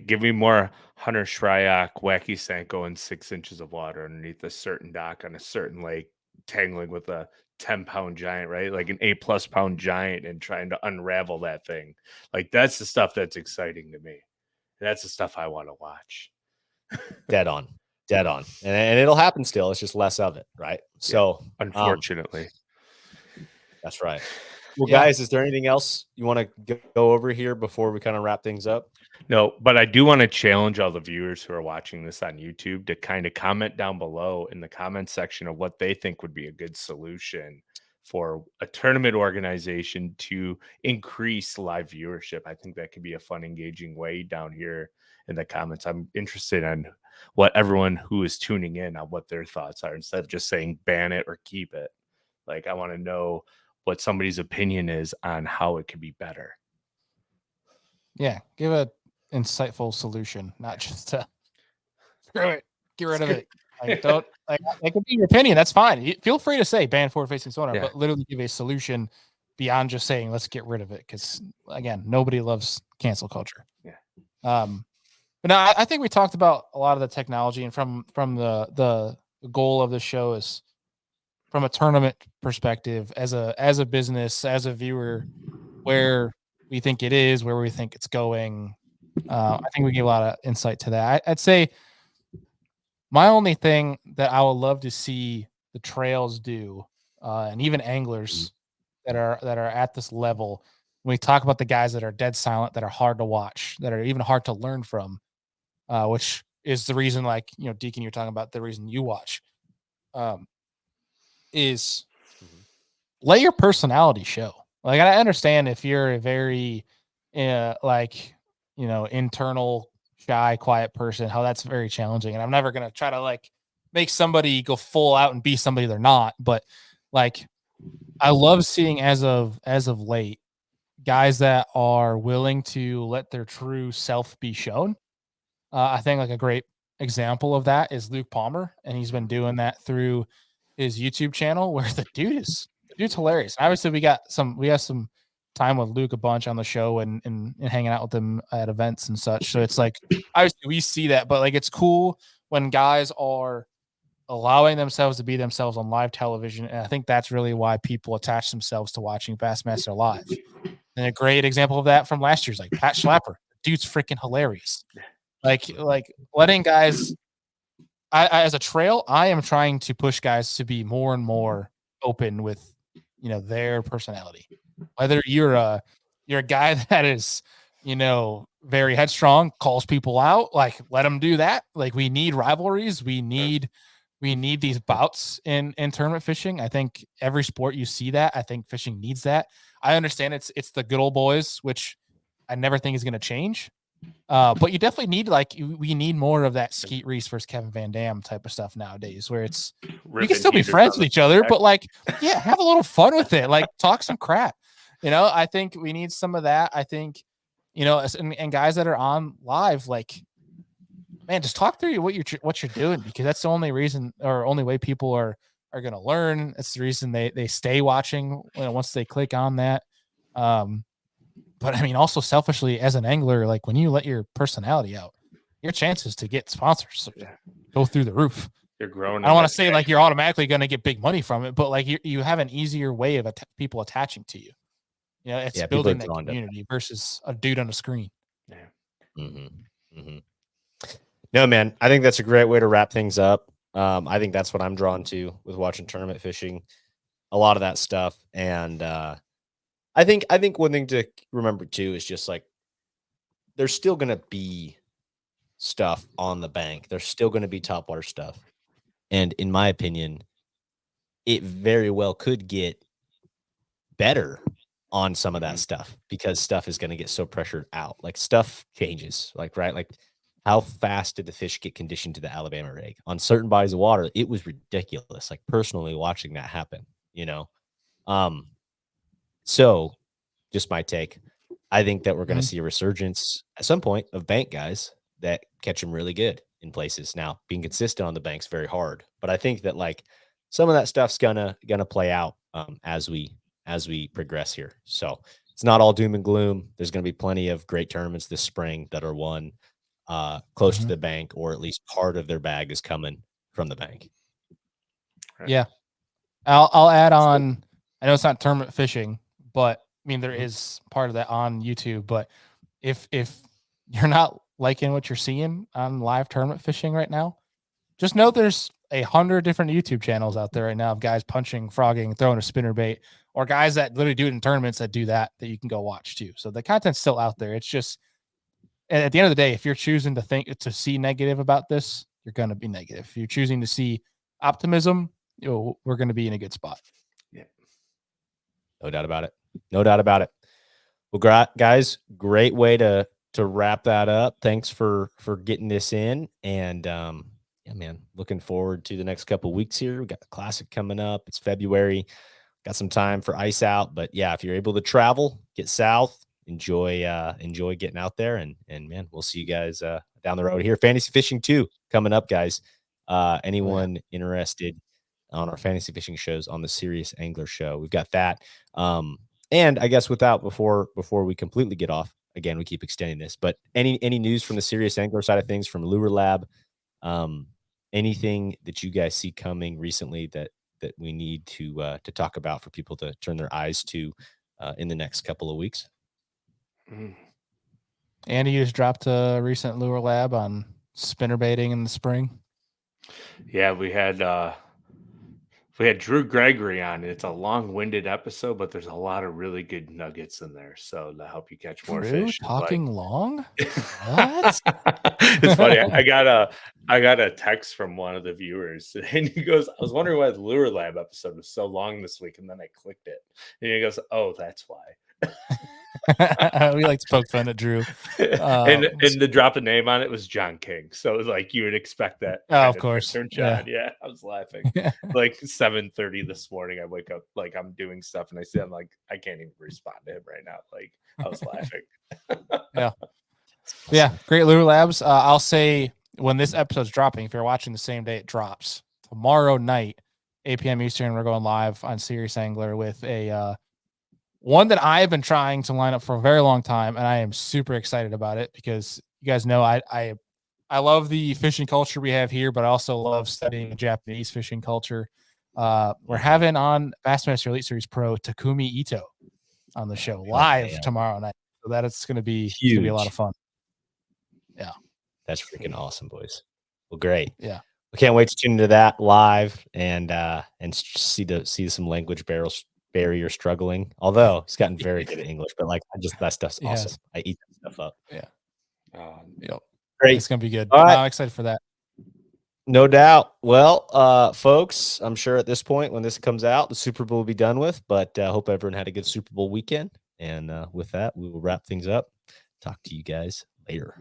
Give me more Hunter Shryock, Wacky Senko in 6 inches of water underneath a certain dock on a certain lake, tangling with a 10-pound giant, right? Like an 8+ pound giant, and trying to unravel that thing. Like that's the stuff that's exciting to me. That's the stuff I want to watch. Dead on. And it'll happen still. It's just less of it, right? So unfortunately. That's right. Well, guys, is there anything else you want to go over here before we kind of wrap things up? No, but I do want to challenge all the viewers who are watching this on YouTube to kind of comment down below in the comment section of what they think would be a good solution for a tournament organization to increase live viewership. I think that could be a fun, engaging way down here in the comments. I'm interested in what everyone who is tuning in on what their thoughts are, instead of just saying ban it or keep it. Like, I want to know what somebody's opinion is on how it could be better. Yeah, give a insightful solution, not just screw it, get rid of it. Like, don't like it could be your opinion. That's fine. Feel free to say ban forward-facing sonar, but literally give a solution beyond just saying let's get rid of it. Because again, nobody loves cancel culture. Yeah. But no, I think we talked about a lot of the technology, and from the goal of the show is from a tournament perspective, as a business, as a viewer, where we think it is, where we think it's going. I think we gave a lot of insight to that. I'd say my only thing that I would love to see the trails do, and even anglers that are at this level, when we talk about the guys that are dead silent, that are hard to watch, that are even hard to learn from, which is the reason, like, Deacon, you're talking about the reason you watch, is let your personality show. Like, I understand if you're a very, internal, shy, quiet person, how that's very challenging. And I'm never gonna try to like make somebody go full out and be somebody they're not. But like, I love seeing as of late guys that are willing to let their true self be shown. I think like a great example of that is Luke Palmer, and he's been doing that through his YouTube channel, where the dude's hilarious. Obviously, we have some time with Luke a bunch on the show and hanging out with him at events and such. So it's like obviously we see that, but like it's cool when guys are allowing themselves to be themselves on live television, and I think that's really why people attach themselves to watching Bassmaster live. And a great example of that from last year's, like Pat Schlapper, dude's freaking hilarious. Like letting guys, I as a trail, I am trying to push guys to be more and more open with, their personality. Whether you're a guy that is, very headstrong, calls people out, like let them do that. Like we need rivalries. We need these bouts in tournament fishing. I think every sport you see that. I think fishing needs that. I understand it's the good old boys, which I never think is going to change. But you definitely need we need more of that Skeet Reese versus Kevin Van Dam type of stuff nowadays, where it's we can still be friends with each other, but like, yeah, have a little fun with it. Like talk some crap. I think we need some of that. I think, and guys that are on live, like, man, just talk through what you're doing, because that's the only reason or only way people are going to learn. It's the reason they stay watching once they click on that. But I mean, also selfishly as an angler, like when you let your personality out, your chances to get sponsors go through the roof. You're growing. I don't want to say like you're automatically going to get big money from it, but like you have an easier way of people attaching to you. It's building that community versus a dude on a screen. Yeah. Mm-hmm. Mm-hmm. No, man, I think that's a great way to wrap things up. I think that's what I'm drawn to with watching tournament fishing, a lot of that stuff. And I think one thing to remember too is just like there's still going to be stuff on the bank. There's still going to be topwater stuff. And in my opinion, it very well could get better on some of that stuff, because stuff is going to get so pressured out. Like stuff changes, like, right? Like how fast did the fish get conditioned to the Alabama rig on certain bodies of water? It was ridiculous. Like personally watching that happen, so just my take. I think that we're going to see a resurgence at some point of bank guys that catch them really good in places. Now, being consistent on the bank's very hard, but I think that like some of that stuff's gonna play out as we progress here. So it's not all doom and gloom. There's going to be plenty of great tournaments this spring that are won close to the bank, or at least part of their bag is coming from the bank. Right. Yeah, I'll add on. I know it's not tournament fishing, but I mean, there is part of that on YouTube. But if you're not liking what you're seeing on live tournament fishing right now, just know there's 100 different YouTube channels out there right now of guys punching, frogging, throwing a spinner bait, or guys that literally do it in tournaments that do that you can go watch too. So the content's still out there. It's just, at the end of the day, if you're choosing to see negative about this, you're going to be negative. If you're choosing to see optimism, we're going to be in a good spot. Yeah. No doubt about it. No doubt about it. Well, guys, great way to wrap that up. Thanks for getting this in. And yeah, man, looking forward to the next couple of weeks here. We got the classic coming up. It's February. got some time for ice out. But yeah, if you're able to travel, get south, enjoy getting out there, and man, we'll see you guys down the road here. Fantasy fishing too coming up, guys. Anyone interested on our fantasy fishing shows on the Serious Angler Show? We've got that. And I guess before we completely get off, again, we keep extending this, but any news from the Serious Angler side of things, from Lure Lab, anything that you guys see coming recently that we need to talk about for people to turn their eyes to in the next couple of weeks? Andy, you just dropped a recent Lure Lab on spinnerbaiting in the spring. Yeah, we had Drew Gregory on. It's a long-winded episode, but there's a lot of really good nuggets in there. So to help you catch more Drew fish. talking long? What? It's funny. I got a text from one of the viewers, and he goes, "I was wondering why the Lure Lab episode was so long this week," and then I clicked it, and he goes, "Oh, that's why." We like to poke fun at Drew. And the drop a name on it was John King. So it was like you would expect that. Oh, of course. John. Yeah, I was laughing. Like 7:30 this morning, I wake up, like I'm doing stuff, and I see I'm like, I can't even respond to him right now. Like I was laughing. Yeah, great Lure Labs. I'll say when this episode's dropping, if you're watching the same day it drops, tomorrow night, 8 p.m. Eastern, we're going live on Serious Angler with a one that I have been trying to line up for a very long time, and I am super excited about it because you guys know I love the fishing culture we have here, but I also love studying the Japanese fishing culture. We're having on Bassmaster Elite Series Pro Takumi Ito on the show live tomorrow night, so that it's going to be a lot of fun. Yeah, that's freaking awesome, boys. Well, great. Yeah, we can't wait to tune into that live and see some language barrier struggling. Although he's gotten very good at English, but like that stuff's awesome. I eat that stuff up. Yeah. Great. It's gonna be good. All right. I'm excited for that. No doubt. Well, folks, I'm sure at this point when this comes out, the Super Bowl will be done with, but I hope everyone had a good Super Bowl weekend. And with that, we will wrap things up. Talk to you guys later.